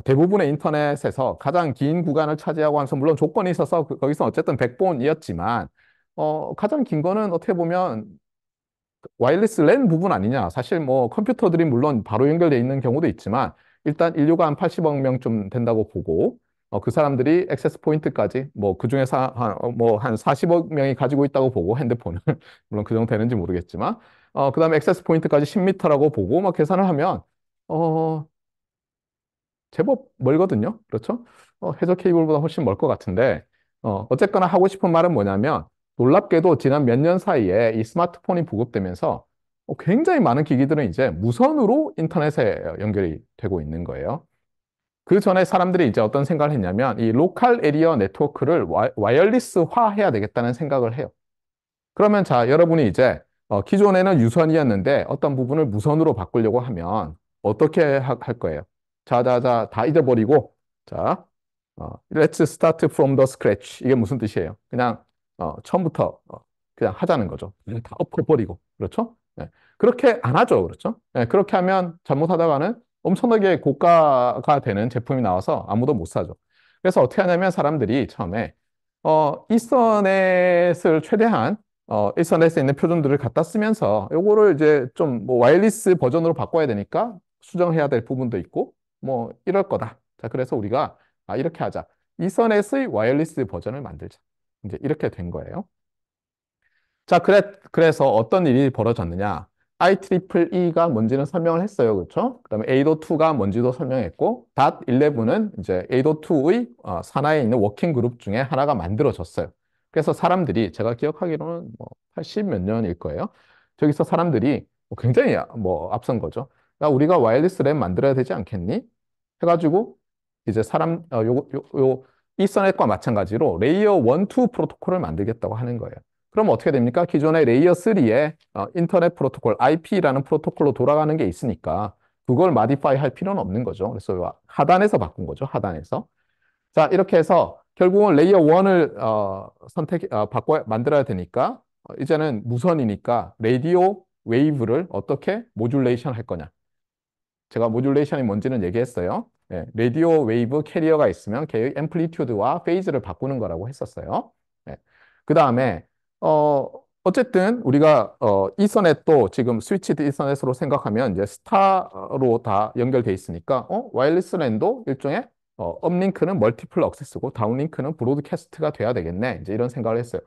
대부분의 인터넷에서 가장 긴 구간을 차지하고 하면서 물론 조건이 있어서 거기서 어쨌든 백본이었지만 가장 긴 거는 어떻게 보면 와이어리스 랜 부분 아니냐. 사실 뭐 컴퓨터들이 물론 바로 연결돼 있는 경우도 있지만 일단 인류가 한 80억 명쯤 된다고 보고 그 사람들이 액세스 포인트까지 뭐 그중에서 한 40억 명이 가지고 있다고 보고 핸드폰을 물론 그 정도 되는지 모르겠지만 그다음에 액세스 포인트까지 10m라고 보고 막 계산을 하면 어 제법 멀거든요. 그렇죠? 해저 케이블보다 훨씬 멀 것 같은데, 어쨌거나 하고 싶은 말은 뭐냐면, 놀랍게도 지난 몇 년 사이에 이 스마트폰이 보급되면서 굉장히 많은 기기들은 이제 무선으로 인터넷에 연결이 되고 있는 거예요. 그 전에 사람들이 이제 어떤 생각을 했냐면, 이 로컬 에리어 네트워크를 와이어리스화 해야 되겠다는 생각을 해요. 그러면 자, 여러분이 이제 기존에는 유선이었는데 어떤 부분을 무선으로 바꾸려고 하면 어떻게 할 거예요? 자, 다 잊어버리고 자, let's start from the scratch. 이게 무슨 뜻이에요? 그냥 처음부터 그냥 하자는 거죠. 그냥 다 엎어버리고. 그렇죠? 네. 그렇게 안 하죠. 그렇죠? 네, 그렇게 하면 잘못하다가는 엄청나게 고가가 되는 제품이 나와서 아무도 못 사죠. 그래서 어떻게 하냐면 사람들이 처음에 이서넷을 최대한 일선에서 있는 표준들을 갖다 쓰면서 요거를 이제 좀 뭐 와이어리스 버전으로 바꿔야 되니까 수정해야 될 부분도 있고 뭐 이럴 거다. 자, 그래서 우리가 이렇게 하자. 이서넷의 와이어리스 버전을 만들자. 이제 이렇게 된 거예요. 자, 그래서 어떤 일이 벌어졌느냐. IEEE가 뭔지는 설명을 했어요. 그렇죠? 그다음에 802가 뭔지도 설명했고, .11은 이제 802의 산하에 있는 워킹 그룹 중에 하나가 만들어졌어요. 그래서 사람들이 제가 기억하기로는 뭐 80 몇 년일 거예요. 저기서 사람들이 굉장히 뭐 앞선 거죠. 야, 우리가 와이어리스 램 만들어야 되지 않겠니? 해가지고 이제 이서넷과 마찬가지로 레이어 1, 2 프로토콜을 만들겠다고 하는 거예요. 그럼 어떻게 됩니까? 기존의 레이어 3에 인터넷 프로토콜, IP라는 프로토콜로 돌아가는 게 있으니까 그걸 마디파이 할 필요는 없는 거죠. 그래서 하단에서 바꾼 거죠. 하단에서. 자, 이렇게 해서 결국은 레이어 1을 만들어야 되니까 이제는 무선이니까 라디오 웨이브를 어떻게 모듈레이션 할 거냐. 제가 모듈레이션이 뭔지는 얘기했어요. 예, 라디오 웨이브 캐리어가 있으면 걔의 앰플리튜드와 페이즈를 바꾸는 거라고 했었어요. 예. 그 다음에 어쨌든 우리가 이서넷도 지금 스위치드 이서넷으로 생각하면 이제 스타로 다 연결돼 있으니까 와이어리스 랜도 일종의 업링크는 멀티플 억세스고 다운링크는 브로드캐스트가 돼야 되겠네. 이제 이런 생각을 했어요.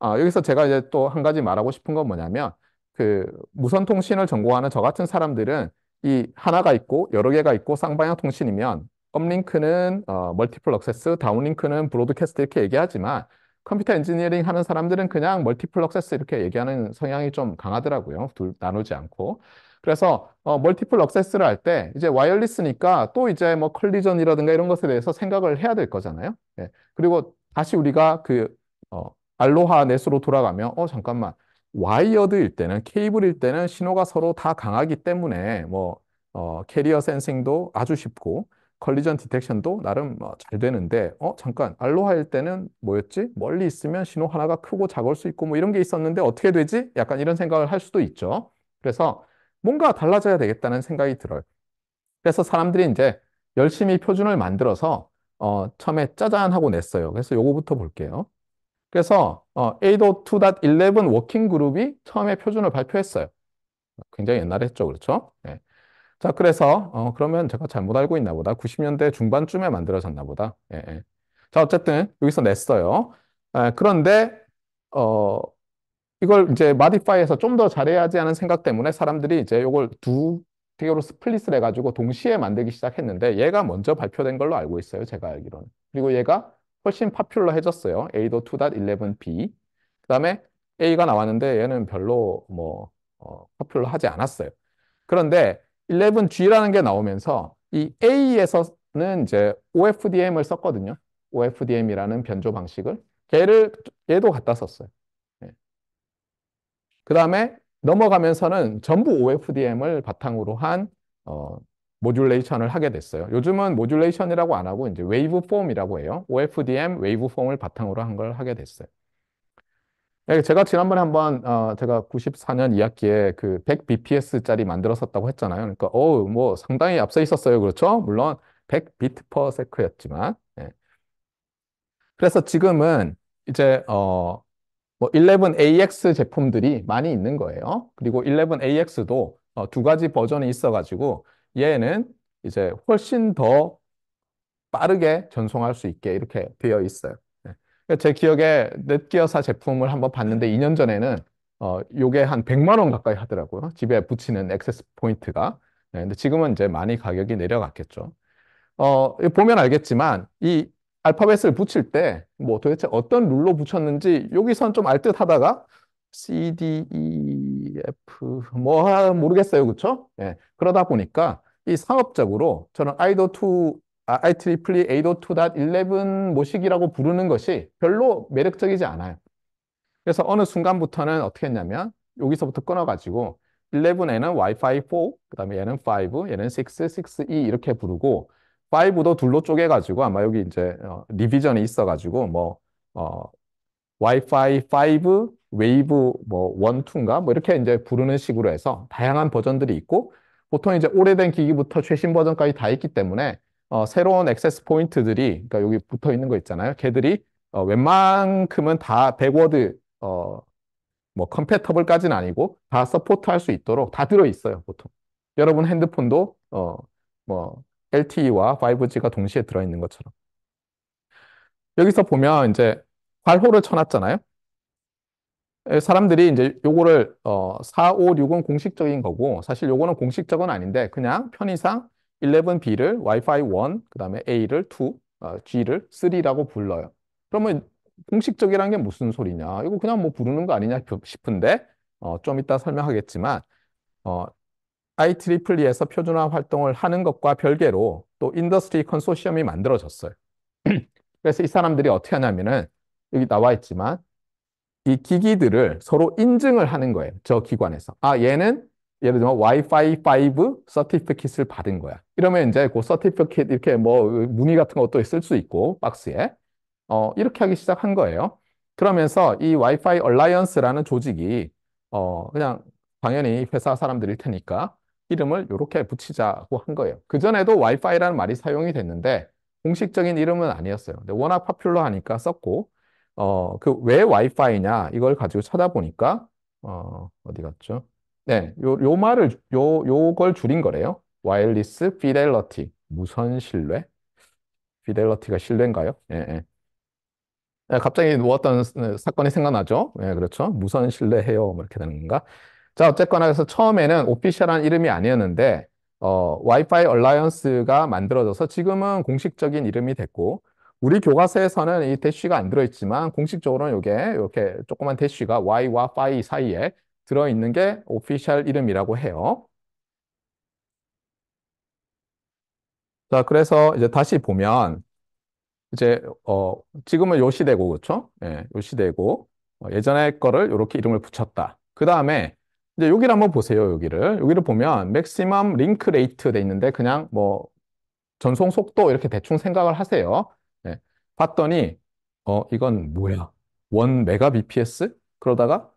여기서 제가 이제 또 한 가지 말하고 싶은 건 뭐냐면 그 무선 통신을 전공하는 저 같은 사람들은 이 하나가 있고 여러 개가 있고 쌍방향 통신이면 업링크는 멀티플 억세스, 다운링크는 브로드캐스트 이렇게 얘기하지만 컴퓨터 엔지니어링 하는 사람들은 그냥 멀티플 억세스 이렇게 얘기하는 성향이 좀 강하더라고요. 둘 나누지 않고. 그래서 멀티플 억세스를 할 때 이제 와이어리스니까 또 이제 뭐 컬리전이라든가 이런 것에 대해서 생각을 해야 될 거잖아요. 예. 그리고 다시 우리가 알로하 넷으로 돌아가면, 잠깐만. 와이어드일 때는, 케이블일 때는 신호가 서로 다 강하기 때문에, 캐리어 센싱도 아주 쉽고, 컬리전 디텍션도 나름 잘 되는데, 잠깐, 알로하일 때는 뭐였지? 멀리 있으면 신호 하나가 크고 작을 수 있고, 뭐 이런 게 있었는데 어떻게 되지? 약간 이런 생각을 할 수도 있죠. 그래서 뭔가 달라져야 되겠다는 생각이 들어요. 그래서 사람들이 이제 열심히 표준을 만들어서 처음에 짜잔 하고 냈어요. 그래서 요거부터 볼게요. 그래서 802.11 워킹 그룹이 처음에 표준을 발표했어요. 굉장히 옛날에 했죠. 그렇죠? 네. 자, 그래서 그러면 제가 잘못 알고 있나 보다. 90년대 중반쯤에 만들어졌나 보다. 예, 예. 자, 어쨌든 여기서 냈어요. 그런데 어, 이걸 이제 마디파이해서 좀 더 잘해야지 하는 생각 때문에 사람들이 이제 이걸 두 개로 스플릿을 해가지고 동시에 만들기 시작했는데 얘가 먼저 발표된 걸로 알고 있어요. 제가 알기로는. 그리고 얘가 훨씬 파퓰러해졌어요. 802.11b. 그다음에 A가 나왔는데 얘는 별로 파퓰러하지 않았어요. 그런데 11G라는 게 나오면서 이 A에서는 이제 OFDM을 썼거든요. OFDM이라는 변조 방식을. 얘도 갖다 썼어요. 예. 그 다음에 넘어가면서는 전부 OFDM을 바탕으로 한 모듈레이션을 하게 됐어요. 요즘은 모듈레이션이라고 안 하고 이제 웨이브 폼이라고 해요. OFDM 웨이브 폼을 바탕으로 한 걸 하게 됐어요. 제가 지난번에 한번 제가 94년 2학기에 그 100bps짜리 만들었었다고 했잖아요. 그러니까 뭐 상당히 앞서 있었어요. 그렇죠? 물론 100비트 per sec였지만. 그래서 지금은 이제 뭐 11AX 제품들이 많이 있는 거예요. 그리고 11AX도 두 가지 버전이 있어가지고 얘는 이제 훨씬 더 빠르게 전송할 수 있게 이렇게 되어 있어요. 네. 그러니까 제 기억에 넷기어사 제품을 한번 봤는데 2년 전에는 요게 한 100만 원 가까이 하더라고요. 집에 붙이는 액세스 포인트가. 네, 근데 지금은 이제 많이 가격이 내려갔겠죠. 이거 보면 알겠지만 이 알파벳을 붙일 때 뭐 도대체 어떤 룰로 붙였는지 여기선 좀 알 듯 하다가 C, D, E, F 모르겠어요. 그렇죠? 예. 그러다 보니까 이 상업적으로 저는 IEEE 802.11 모식이라고 부르는 것이 별로 매력적이지 않아요. 그래서 어느 순간부터는 어떻게 했냐면 여기서부터 끊어가지고 11에는 와이파이 4, 그다음에 얘는 5, 얘는 6, 6E 이렇게 부르고 5도 둘로 쪼개가지고 아마 여기 이제 리비전이 있어가지고 어, 와이파이 5, 웨이브 1, 2인가 뭐 이렇게 이제 부르는 식으로 해서 다양한 버전들이 있고 보통 이제 오래된 기기부터 최신 버전까지 다 있기 때문에 새로운 액세스 포인트들이 그러니까 여기 붙어 있는 거 있잖아요. 걔들이 웬만큼은 다 백워드 컴패터블까지는 아니고 다 서포트할 수 있도록 다 들어 있어요, 보통. 여러분 핸드폰도 뭐 LTE와 5G가 동시에 들어 있는 것처럼. 여기서 보면 이제 괄호를 쳐놨잖아요. 사람들이 이제 요거를 4560 공식적인 거고 사실 요거는 공식적은 아닌데 그냥 편의상 11B를 와이파이 1, 그다음에 A를 2, G를 3라고 불러요. 그러면 공식적이라는 게 무슨 소리냐? 이거 그냥 뭐 부르는 거 아니냐 싶은데 좀 이따 설명하겠지만 어, IEEE에서 표준화 활동을 하는 것과 별개로 또 인더스트리 컨소시엄이 만들어졌어요. 그래서 이 사람들이 어떻게 하냐면은 여기 나와 있지만 이 기기들을 서로 인증을 하는 거예요. 저 기관에서. 얘는 예를 들면 와이파이 5 서티피킷을 받은 거야. 이러면 이제 그 서티피킷 이렇게 뭐 무늬 같은 것도 쓸 수 있고 박스에 이렇게 하기 시작한 거예요. 그러면서 이 와이파이 얼라이언스라는 조직이 그냥 당연히 회사 사람들일 테니까 이름을 이렇게 붙이자고 한 거예요. 그전에도 와이파이라는 말이 사용이 됐는데 공식적인 이름은 아니었어요. 근데 워낙 파퓰러하니까 썼고 그 왜 와이파이냐 이걸 가지고 찾아보니까 어디 갔죠? 네, 요 말을 요걸 줄인 거래요. 와이어리스 피델러티 무선 신뢰. 피델러티가 신뢰인가요? 예, 예. 갑자기 뭐 어떤 사건이 생각나죠? 예, 그렇죠. 무선 신뢰해요. 뭐 이렇게 되는 건가? 자, 어쨌거나 그래서 처음에는 오피셜한 이름이 아니었는데, 와이파이 얼라이언스가 만들어져서 지금은 공식적인 이름이 됐고, 우리 교과서에서는 이 대쉬가 안 들어있지만, 공식적으로는 이게 이렇게 조그만 대쉬가 Y와 파이 사이에 들어있는 게 오피셜 이름이라고 해요. 자, 그래서 이제 다시 보면, 이제 지금은 요 시대고 그렇죠? 예, 요 시대고 예전에 거를 이렇게 이름을 붙였다. 그 다음에 이제 여기를 한번 보세요. 여기를 보면 맥시멈 링크 레이트 돼 있는데 그냥 뭐 전송 속도 이렇게 대충 생각을 하세요. 예, 봤더니 이건 뭐야? 1 메가 bps? 그러다가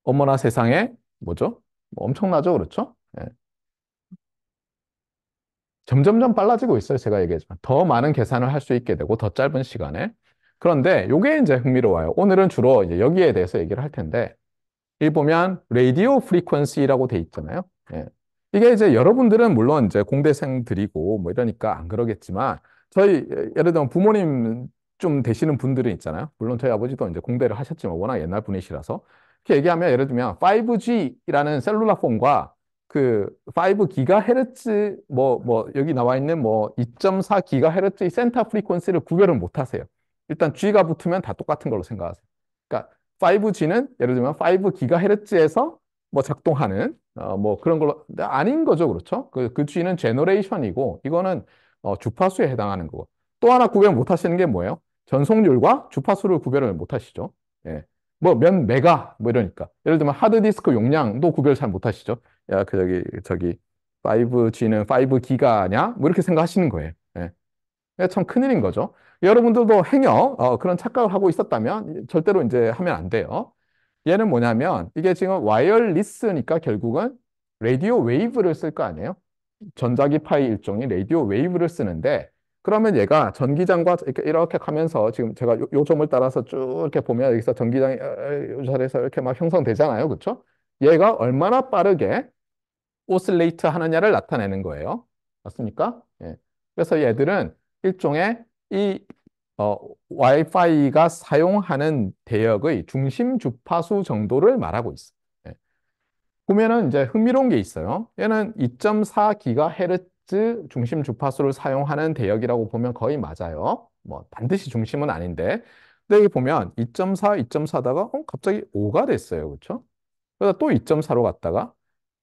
어머나 세상에 뭐죠? 뭐 엄청나죠, 그렇죠? 예, 점점점 빨라지고 있어요. 제가 얘기했지만 더 많은 계산을 할 수 있게 되고 더 짧은 시간에. 그런데 이게 이제 흥미로워요. 오늘은 주로 이제 여기에 대해서 얘기를 할 텐데 여기 보면 라디오 프리퀀시라고 돼 있잖아요. 예. 이게 이제 여러분들은 물론 이제 공대생들이고 뭐 이러니까 안 그러겠지만 저희 예를 들면 부모님 좀 되시는 분들은 있잖아요. 물론 저희 아버지도 이제 공대를 하셨지만 워낙 옛날 분이시라서 이렇게 얘기하면 예를 들면 5G라는 셀룰라 폰과 그 5GHz 뭐 여기 나와 있는 뭐 2.4 GHz의 센터 프리퀀시를 구별을 못 하세요. 일단 G가 붙으면 다 똑같은 걸로 생각하세요. 그러니까 5G는 예를 들면 5GHz에서 뭐 작동하는 뭐 그런 걸로 아닌 거죠, 그렇죠? 그 G는 제너레이션이고 이거는 주파수에 해당하는 거고. 또 하나 구별 못 하시는 게 뭐예요? 전송률과 주파수를 구별을 못 하시죠. 예. 뭐 몇 메가 뭐 이러니까 예를 들면 하드디스크 용량도 구별 잘 못 하시죠. 야, 저기 5G는 5기가냐? 뭐 이렇게 생각하시는 거예요. 예. 이게 참 큰일인 거죠. 여러분들도 행여 그런 착각을 하고 있었다면 절대로 이제 하면 안 돼요. 얘는 뭐냐면 이게 지금 와이어리스니까 결국은 라디오 웨이브를 쓸 거 아니에요? 전자기 파이 일종의 라디오 웨이브를 쓰는데 그러면 얘가 전기장과 이렇게 가면서 지금 제가 요 점을 따라서 쭉 이렇게 보면 여기서 전기장이 요 자리에서 이렇게 막 형성되잖아요. 그렇죠? 얘가 얼마나 빠르게 오슬레이트 하느냐를 나타내는 거예요. 맞습니까? 예. 그래서 얘들은 일종의 이 와이파이가 사용하는 대역의 중심 주파수 정도를 말하고 있어요. 예. 보면은 이제 흥미로운 게 있어요. 얘는 2.4 기가헤르츠 중심 주파수를 사용하는 대역이라고 보면 거의 맞아요. 뭐 반드시 중심은 아닌데. 근데 여기 보면 2.4, 2.4다가 갑자기 5가 됐어요. 그렇죠? 그래서 또 2.4로 갔다가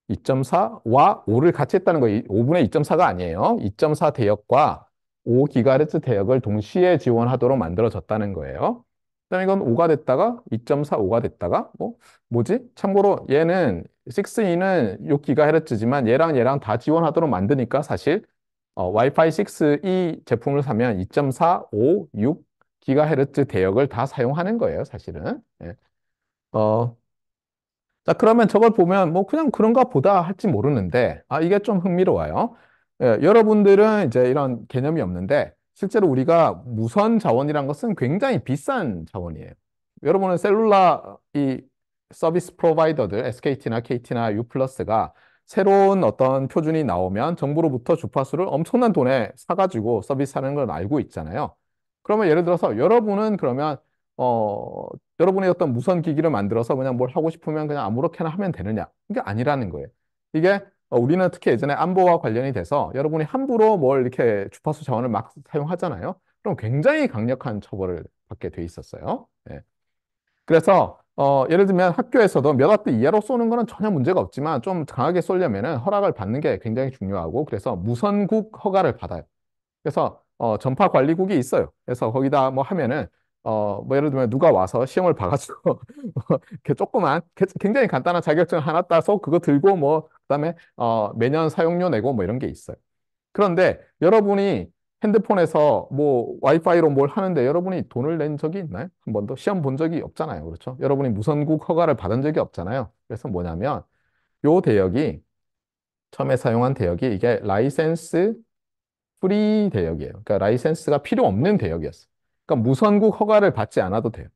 2.4와 5를 같이 했다는 거 5분의 2.4가 아니에요. 2.4 대역과 5GHz 대역을 동시에 지원하도록 만들어졌다는 거예요. 그다음에 이건 5가 됐다가 2.4, 5가 됐다가 뭐지? 참고로 얘는 6E는 6GHz지만 얘랑 다 지원하도록 만드니까 사실 와이파이 6 이 제품을 사면 2.4, 5, 6GHz 대역을 다 사용하는 거예요, 사실은. 예. 어, 자, 그러면 저걸 보면 뭐 그냥 그런가 보다 할지 모르는데, 이게 좀 흥미로워요. 예, 여러분들은 이제 이런 개념이 없는데, 실제로 우리가 무선 자원이란 것은 굉장히 비싼 자원이에요. 여러분은 셀룰라 이 서비스 프로바이더들, SKT나 KT나 U+가 새로운 어떤 표준이 나오면 정부로부터 주파수를 엄청난 돈에 사가지고 서비스하는 걸 알고 있잖아요. 그러면 예를 들어서 여러분은 그러면 어, 여러분의 어떤 무선 기기를 만들어서 그냥 뭘 하고 싶으면 그냥 아무렇게나 하면 되느냐? 이게 아니라는 거예요. 이게 우리는 특히 예전에 안보와 관련이 돼서 여러분이 함부로 뭘 이렇게 주파수 자원을 막 사용하잖아요. 그럼 굉장히 강력한 처벌을 받게 돼 있었어요. 예. 그래서 예를 들면 학교에서도 몇 와트 이하로 쏘는 거는 전혀 문제가 없지만 좀 강하게 쏘려면은 허락을 받는 게 굉장히 중요하고 그래서 무선국 허가를 받아요. 그래서 전파 관리국이 있어요. 그래서 거기다 뭐 하면은 뭐 예를 들면 누가 와서 시험을 봐가지고 이렇게 조그만 굉장히 간단한 자격증 하나 따서 그거 들고 뭐 그다음에 매년 사용료 내고 뭐 이런 게 있어요. 그런데 여러분이 핸드폰에서 뭐 와이파이로 뭘 하는데 여러분이 돈을 낸 적이 있나요? 한 번도 시험 본 적이 없잖아요. 그렇죠? 여러분이 무선국 허가를 받은 적이 없잖아요. 그래서 뭐냐면 요 대역이 처음에 사용한 대역이 이게 라이센스 프리 대역이에요. 그러니까 라이센스가 필요 없는 대역이었어요. 그러니까 무선국 허가를 받지 않아도 돼요.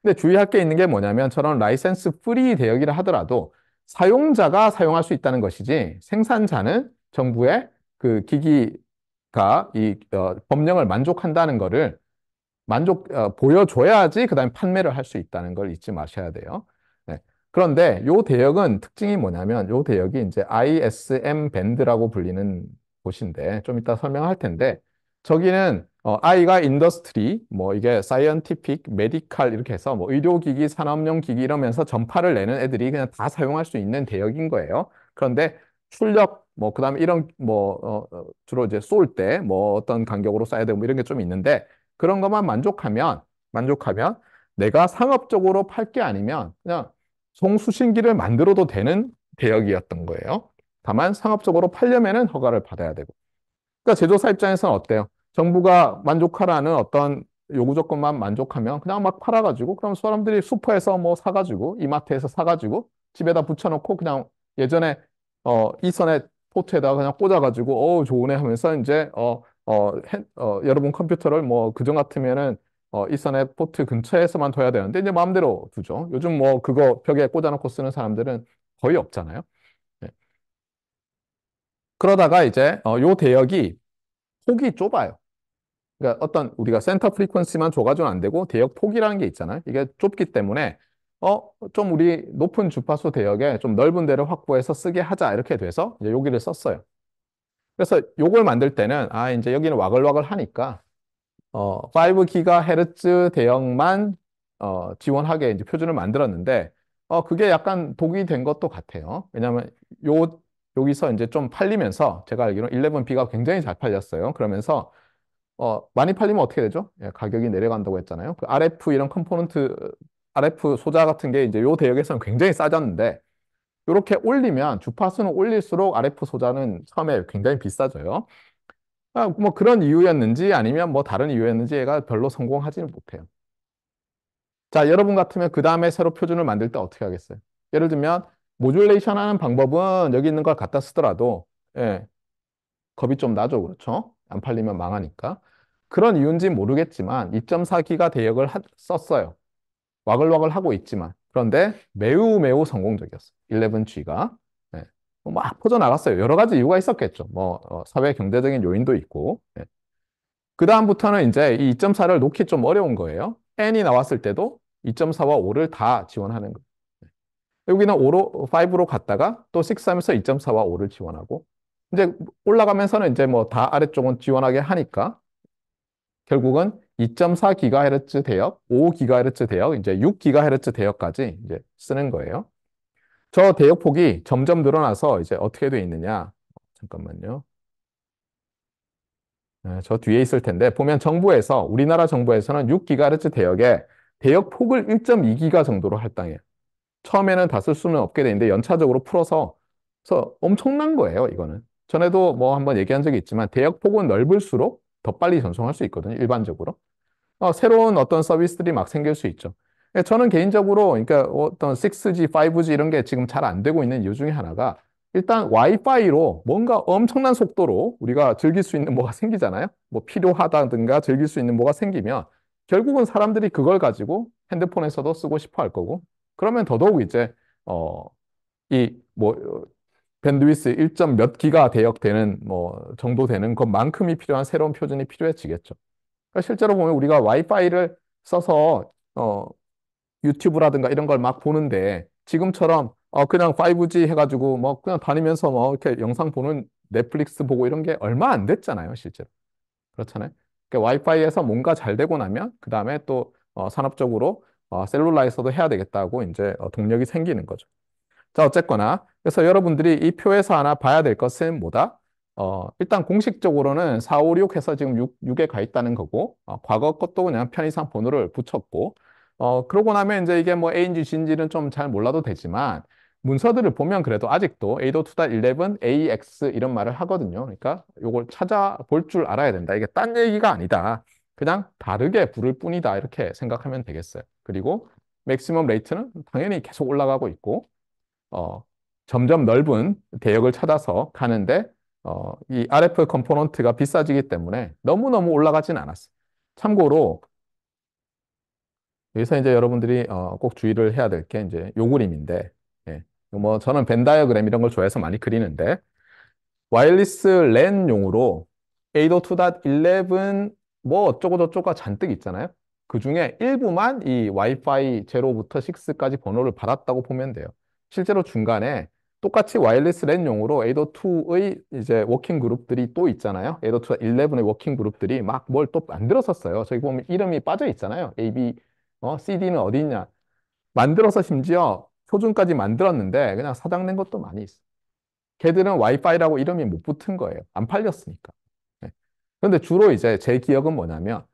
근데 주의할 게 있는 게 뭐냐면 저런 라이센스 프리 대역이라 하더라도 사용자가 사용할 수 있다는 것이지 생산자는 정부의 그 기기가 이 법령을 만족한다는 거를 보여줘야지 그다음에 판매를 할 수 있다는 걸 잊지 마셔야 돼요. 네. 그런데 요 대역은 특징이 뭐냐면 요 대역이 이제 ISM 밴드라고 불리는 곳인데 좀 이따 설명할 텐데 저기는 I가 인더스트리 뭐 이게 사이언티픽, 메디칼 이렇게 해서 뭐 의료기기, 산업용 기기 이러면서 전파를 내는 애들이 그냥 다 사용할 수 있는 대역인 거예요. 그런데 출력 뭐 그다음에 이런 뭐 주로 이제 쏠 때 뭐 어떤 간격으로 쏴야 되고 뭐 이런 게 좀 있는데 그런 것만 만족하면 내가 상업적으로 팔 게 아니면 그냥 송수신기를 만들어도 되는 대역이었던 거예요. 다만 상업적으로 팔려면은 허가를 받아야 되고. 그러니까 제조사 입장에서는 어때요? 정부가 만족하라는 어떤 요구 조건만 만족하면 그냥 막 팔아가지고 그럼 사람들이 슈퍼에서 뭐 사가지고 이마트에서 사가지고 집에다 붙여놓고 그냥 예전에 이선의 포트에다가 그냥 꽂아가지고 좋으네 하면서 이제 여러분 컴퓨터를 뭐 그전 같으면은 이선의 포트 근처에서만 둬야 되는데 이제 마음대로 두죠. 요즘 뭐 그거 벽에 꽂아놓고 쓰는 사람들은 거의 없잖아요. 네. 그러다가 이제 요 대역이 폭이 좁아요. 그러니까 어떤 우리가 센터 프리퀀시만 줘가지고는 안 되고 대역 폭이라는 게 있잖아요. 이게 좁기 때문에 좀 우리 높은 주파수 대역에 좀 넓은 데를 확보해서 쓰게 하자 이렇게 돼서 이제 여기를 썼어요. 그래서 요걸 만들 때는 이제 여기는 와글와글 하니까 5GHz 대역만 지원하게 이제 표준을 만들었는데 그게 약간 독이 된 것도 같아요. 왜냐하면 여기서 이제 좀 팔리면서 제가 알기로는 11B가 굉장히 잘 팔렸어요. 그러면서 많이 팔리면 어떻게 되죠? 예, 가격이 내려간다고 했잖아요. 그 RF 이런 컴포넌트, RF 소자 같은 게 이제 요 대역에서는 굉장히 싸졌는데, 이렇게 올리면, 주파수는 올릴수록 RF 소자는 처음에 굉장히 비싸져요. 뭐 그런 이유였는지 아니면 뭐 다른 이유였는지 얘가 별로 성공하지는 못해요. 자, 여러분 같으면 그 다음에 새로 표준을 만들 때 어떻게 하겠어요? 예를 들면, 모듈레이션 하는 방법은 여기 있는 걸 갖다 쓰더라도, 예, 겁이 좀 나죠. 그렇죠? 안 팔리면 망하니까. 그런 이유인지 모르겠지만 2.4기가 대역을 썼어요. 와글와글 하고 있지만. 그런데 매우 매우 성공적이었어요. 11G가. 네. 막 퍼져나갔어요. 여러 가지 이유가 있었겠죠. 뭐 사회 경제적인 요인도 있고. 네. 그 다음부터는 이제 이 2.4를 놓기 좀 어려운 거예요. N이 나왔을 때도 2.4와 5를 다 지원하는 거예요. 여기는 5로, 5로 갔다가 또 6 하면서 2.4와 5를 지원하고 이제 올라가면서는 이제 뭐 다 아래쪽은 지원하게 하니까 결국은 2.4GHz 대역, 5GHz 대역, 이제 6GHz 대역까지 이제 쓰는 거예요. 저 대역 폭이 점점 늘어나서 이제 어떻게 돼 있느냐? 잠깐만요. 네, 저 뒤에 있을 텐데 보면 정부에서 우리나라 정부에서는 6GHz 대역에 대역 폭을 1.2기가 정도로 할당해요. 처음에는 다 쓸 수는 없게 되는데 연차적으로 풀어서 그래서 엄청난 거예요, 이거는. 전에도 뭐 한번 얘기한 적이 있지만 대역폭은 넓을수록 더 빨리 전송할 수 있거든요, 일반적으로. 새로운 어떤 서비스들이 막 생길 수 있죠. 저는 개인적으로 그러니까 어떤 6G, 5G 이런 게 지금 잘 안 되고 있는 이유 중에 하나가 일단 와이파이로 뭔가 엄청난 속도로 우리가 즐길 수 있는 뭐가 생기잖아요. 뭐 필요하다든가 즐길 수 있는 뭐가 생기면 결국은 사람들이 그걸 가지고 핸드폰에서도 쓰고 싶어 할 거고 그러면 더더욱 이제 이뭐 밴드위스 1점 몇 기가 대역 되는 뭐 정도 되는 것만큼이 필요한 새로운 표준이 필요해지겠죠. 그러니까 실제로 보면 우리가 와이파이를 써서 유튜브라든가 이런 걸 막 보는데 지금처럼 그냥 5G 해가지고 뭐 그냥 다니면서 뭐 이렇게 영상 보는 넷플릭스 보고 이런 게 얼마 안 됐잖아요, 실제로. 그렇잖아요. 그러니까 와이파이에서 뭔가 잘 되고 나면 그 다음에 또 산업적으로 셀룰라에서도 해야 되겠다고 이제 동력이 생기는 거죠. 자, 어쨌거나. 그래서 여러분들이 이 표에서 하나 봐야 될 것은 뭐다? 일단 공식적으로는 4, 5, 6 해서 지금 6에 가 있다는 거고, 과거 것도 그냥 편의상 번호를 붙였고, 그러고 나면 이제 이게 뭐 A인지 G인지는 좀 잘 몰라도 되지만, 문서들을 보면 그래도 아직도 802.11 AX 이런 말을 하거든요. 그러니까 이걸 찾아볼 줄 알아야 된다. 이게 딴 얘기가 아니다. 그냥 다르게 부를 뿐이다. 이렇게 생각하면 되겠어요. 그리고 맥시멈 레이트는 당연히 계속 올라가고 있고, 어, 점점 넓은 대역을 찾아서 가는데 이 RF 컴포넌트가 비싸지기 때문에 너무너무 올라가진 않았어요. 참고로 여기서 이제 여러분들이 꼭 주의를 해야 될 게 이제 요 그림인데 예. 뭐 저는 벤 다이어그램 이런 걸 좋아해서 많이 그리는데 와이어리스 랜용으로 802.11 뭐 어쩌고 저쩌고가 잔뜩 있잖아요. 그 중에 일부만 이 와이파이 제로부터 6까지 번호를 받았다고 보면 돼요. 실제로 중간에 똑같이 와이어리스 랜용으로 802의 이제 워킹 그룹들이 또 있잖아요. 802.11의 워킹 그룹들이 막 뭘 또 만들었었어요. 저기 보면 이름이 빠져 있잖아요. AB, CD는 어디 있냐. 만들어서 심지어 표준까지 만들었는데 그냥 사장낸 것도 많이 있어요. 걔들은 와이파이라고 이름이 못 붙은 거예요. 안 팔렸으니까. 네. 그런데 주로 이제 제 기억은 뭐냐면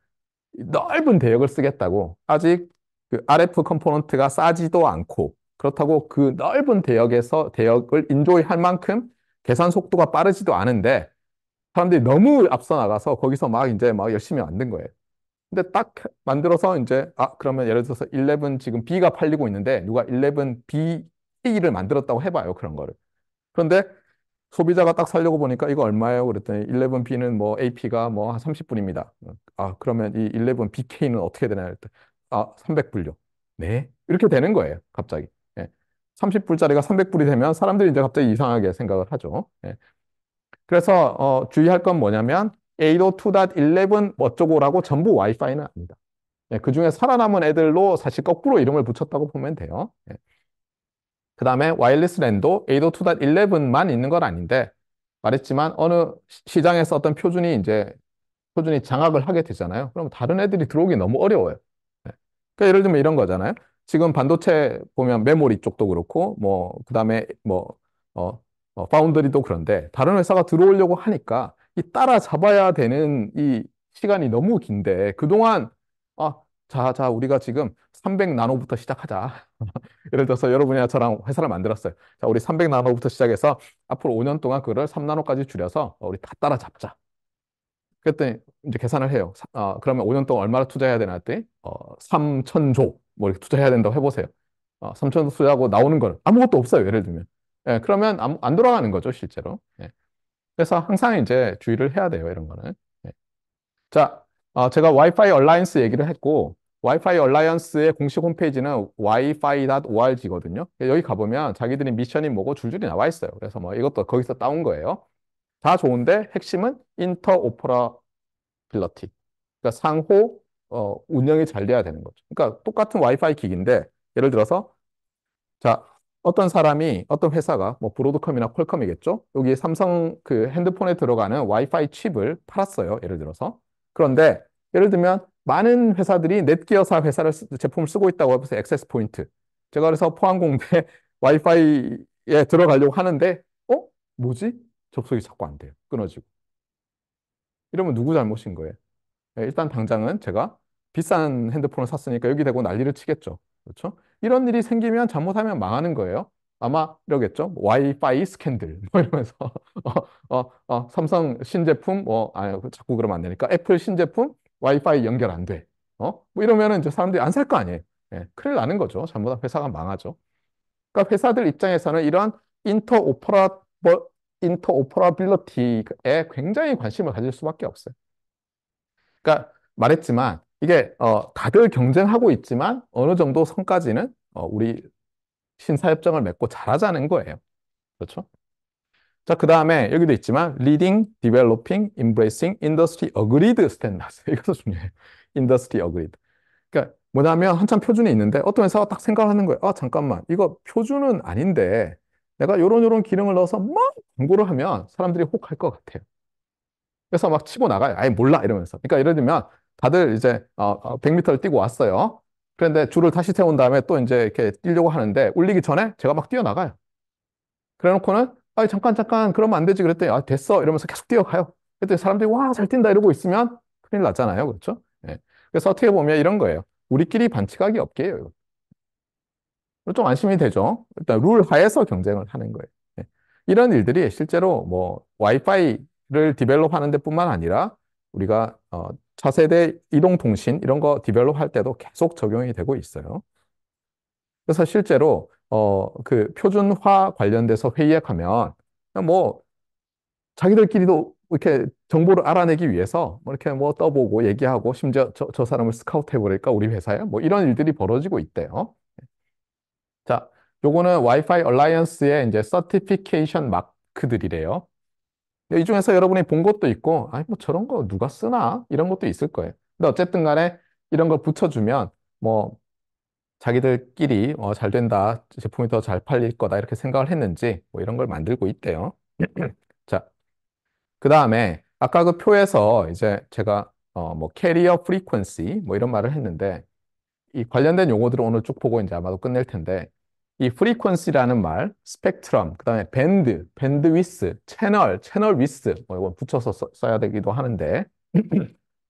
넓은 대역을 쓰겠다고 아직 그 RF 컴포넌트가 싸지도 않고 그렇다고 그 넓은 대역에서 대역을 인조할 만큼 계산 속도가 빠르지도 않은데 사람들이 너무 앞서 나가서 거기서 막 이제 막 열심히 만든 거예요. 근데 딱 만들어서 이제 그러면 예를 들어서 11 지금 B가 팔리고 있는데 누가 11B A를 만들었다고 해봐요. 그런 거를. 그런데 소비자가 딱 사려고 보니까 이거 얼마예요? 그랬더니 11B는 뭐 AP가 뭐 한 30불입니다. 그러면 이 11BK는 어떻게 되나요? 그랬더니 300불요. 네. 이렇게 되는 거예요. 갑자기. 예. 30불짜리가 300불이 되면 사람들이 이제 갑자기 이상하게 생각을 하죠. 예. 그래서 주의할 건 뭐냐면 802.11 어쩌고라고 전부 와이파이는 아니다. 예, 그 중에 살아남은 애들로 사실 거꾸로 이름을 붙였다고 보면 돼요. 예. 그 다음에 와이어리스 랜도 802.11만 있는 건 아닌데 말했지만 어느 시장에서 어떤 표준이 장악을 하게 되잖아요. 그럼 다른 애들이 들어오기 너무 어려워요. 네. 그러니까 예를 들면 이런 거잖아요. 지금 반도체 보면 메모리 쪽도 그렇고 뭐 그다음에 뭐 어, 파운드리도 그런데 다른 회사가 들어오려고 하니까 이 따라잡아야 되는 이 시간이 너무 긴데 그동안 아, 자, 우리가 지금 300 나노부터 시작하자. 예를 들어서 여러분이나 저랑 회사를 만들었어요. 자, 우리 300 나노부터 시작해서 앞으로 5년 동안 그거를 3 나노까지 줄여서 우리 다 따라잡자. 그랬더니 이제 계산을 해요. 그러면 5년 동안 얼마나 투자해야 되나 했더니 3천조 뭐 이렇게 투자해야 된다고 해보세요. 3천조 투자하고 나오는 건 아무것도 없어요. 예를 들면. 예, 그러면 안 돌아가는 거죠, 실제로. 예. 그래서 항상 이제 주의를 해야 돼요, 이런 거는. 예. 자, 제가 와이파이 얼라이언스 얘기를 했고, 와이파이 얼라이언스의 공식 홈페이지는 wifi.org거든요. 여기 가보면 자기들이 미션이 뭐고 줄줄이 나와 있어요. 그래서 뭐 이것도 거기서 따온 거예요. 다 좋은데 핵심은 인터오퍼러빌러티. 그러니까 상호 운영이 잘 돼야 되는 거죠. 그러니까 똑같은 와이파이 기기인데 예를 들어서 자 어떤 사람이 어떤 회사가 뭐 브로드컴이나 퀄컴이겠죠. 여기 삼성 그 핸드폰에 들어가는 와이파이 칩을 팔았어요. 예를 들어서 그런데 예를 들면 많은 회사들이 넷기어사 제품을 쓰고 있다고 해서 액세스 포인트. 제가 그래서 포항공대 와이파이에 들어가려고 하는데 뭐지? 접속이 자꾸 안 돼요. 끊어지고. 이러면 누구 잘못인 거예요? 예, 일단 당장은 제가 비싼 핸드폰을 샀으니까 여기 대고 난리를 치겠죠. 그렇죠? 이런 일이 생기면 잘못하면 망하는 거예요. 아마 이러겠죠. 와이파이 스캔들 뭐 이러면서 삼성 신제품 자꾸 그러면 안 되니까 애플 신제품 와이파이 연결 안 돼. 뭐 이러면은 이제 사람들이 안 살 거 아니에요. 예, 큰일 나는 거죠. 잘못하면 회사가 망하죠. 그러니까 회사들 입장에서는 이러한 인터오퍼라 인터오퍼러빌리티에 굉장히 관심을 가질 수밖에 없어요. 그러니까 말했지만 이게 다들 경쟁하고 있지만 어느 정도 선까지는 우리 신사협정을 맺고 잘하자는 거예요. 그렇죠? 자, 그 다음에 여기도 있지만 Leading, Developing, Embracing Industry Agreed Standards. 이것도 중요해요. Industry Agreed. 그러니까 뭐냐면 한참 표준이 있는데 어떤 회사가 딱 생각을 하는 거예요. 잠깐만. 이거 표준은 아닌데 내가 요런 기능을 넣어서 막 광고를 하면 사람들이 혹 할 것 같아요. 그래서 막 치고 나가요. 아예 몰라 이러면서. 그러니까 예를 들면 다들 이제 100m를 뛰고 왔어요. 그런데 줄을 다시 세운 다음에 또 이제 이렇게 뛰려고 하는데 울리기 전에 제가 막 뛰어나가요. 그래 놓고는 잠깐 그러면 안 되지 그랬더니 됐어 이러면서 계속 뛰어가요. 그랬더니 사람들이 와 잘 뛴다 이러고 있으면 큰일 나잖아요. 그렇죠? 예. 그래서 어떻게 보면 이런 거예요. 우리끼리 반칙하기 없게요. 이거. 좀 안심이 되죠. 일단 룰 하에서 경쟁을 하는 거예요. 예. 이런 일들이 실제로 뭐 와이파이를 디벨롭하는 데뿐만 아니라 우리가 차세대 이동통신 이런 거 디벨롭할 때도 계속 적용이 되고 있어요. 그래서 실제로 그 표준화 관련돼서 회의에 가면 뭐 자기들끼리도 이렇게 정보를 알아내기 위해서 뭐 이렇게 뭐 떠보고 얘기하고 심지어 저 사람을 스카우트 해버릴까 우리 회사에 뭐 이런 일들이 벌어지고 있대요. 자, 요거는 와이파이 얼라이언스의 이제 서티피케이션 마크들이래요. 이 중에서 여러분이 본 것도 있고, 뭐 저런 거 누가 쓰나? 이런 것도 있을 거예요. 근데 어쨌든 간에 이런 걸 붙여주면 뭐 자기들끼리 잘 된다, 제품이 더 잘 팔릴 거다 이렇게 생각을 했는지 뭐 이런 걸 만들고 있대요. 자, 그 다음에 아까 그 표에서 이제 제가 뭐 캐리어 프리퀀시 뭐 이런 말을 했는데 이 관련된 용어들을 오늘 쭉 보고 이제 아마도 끝낼 텐데 이 프리퀀시라는 말, 스펙트럼, 그다음에 밴드, 밴드위스, 채널 위스 뭐 이거 붙여서 써야 되기도 하는데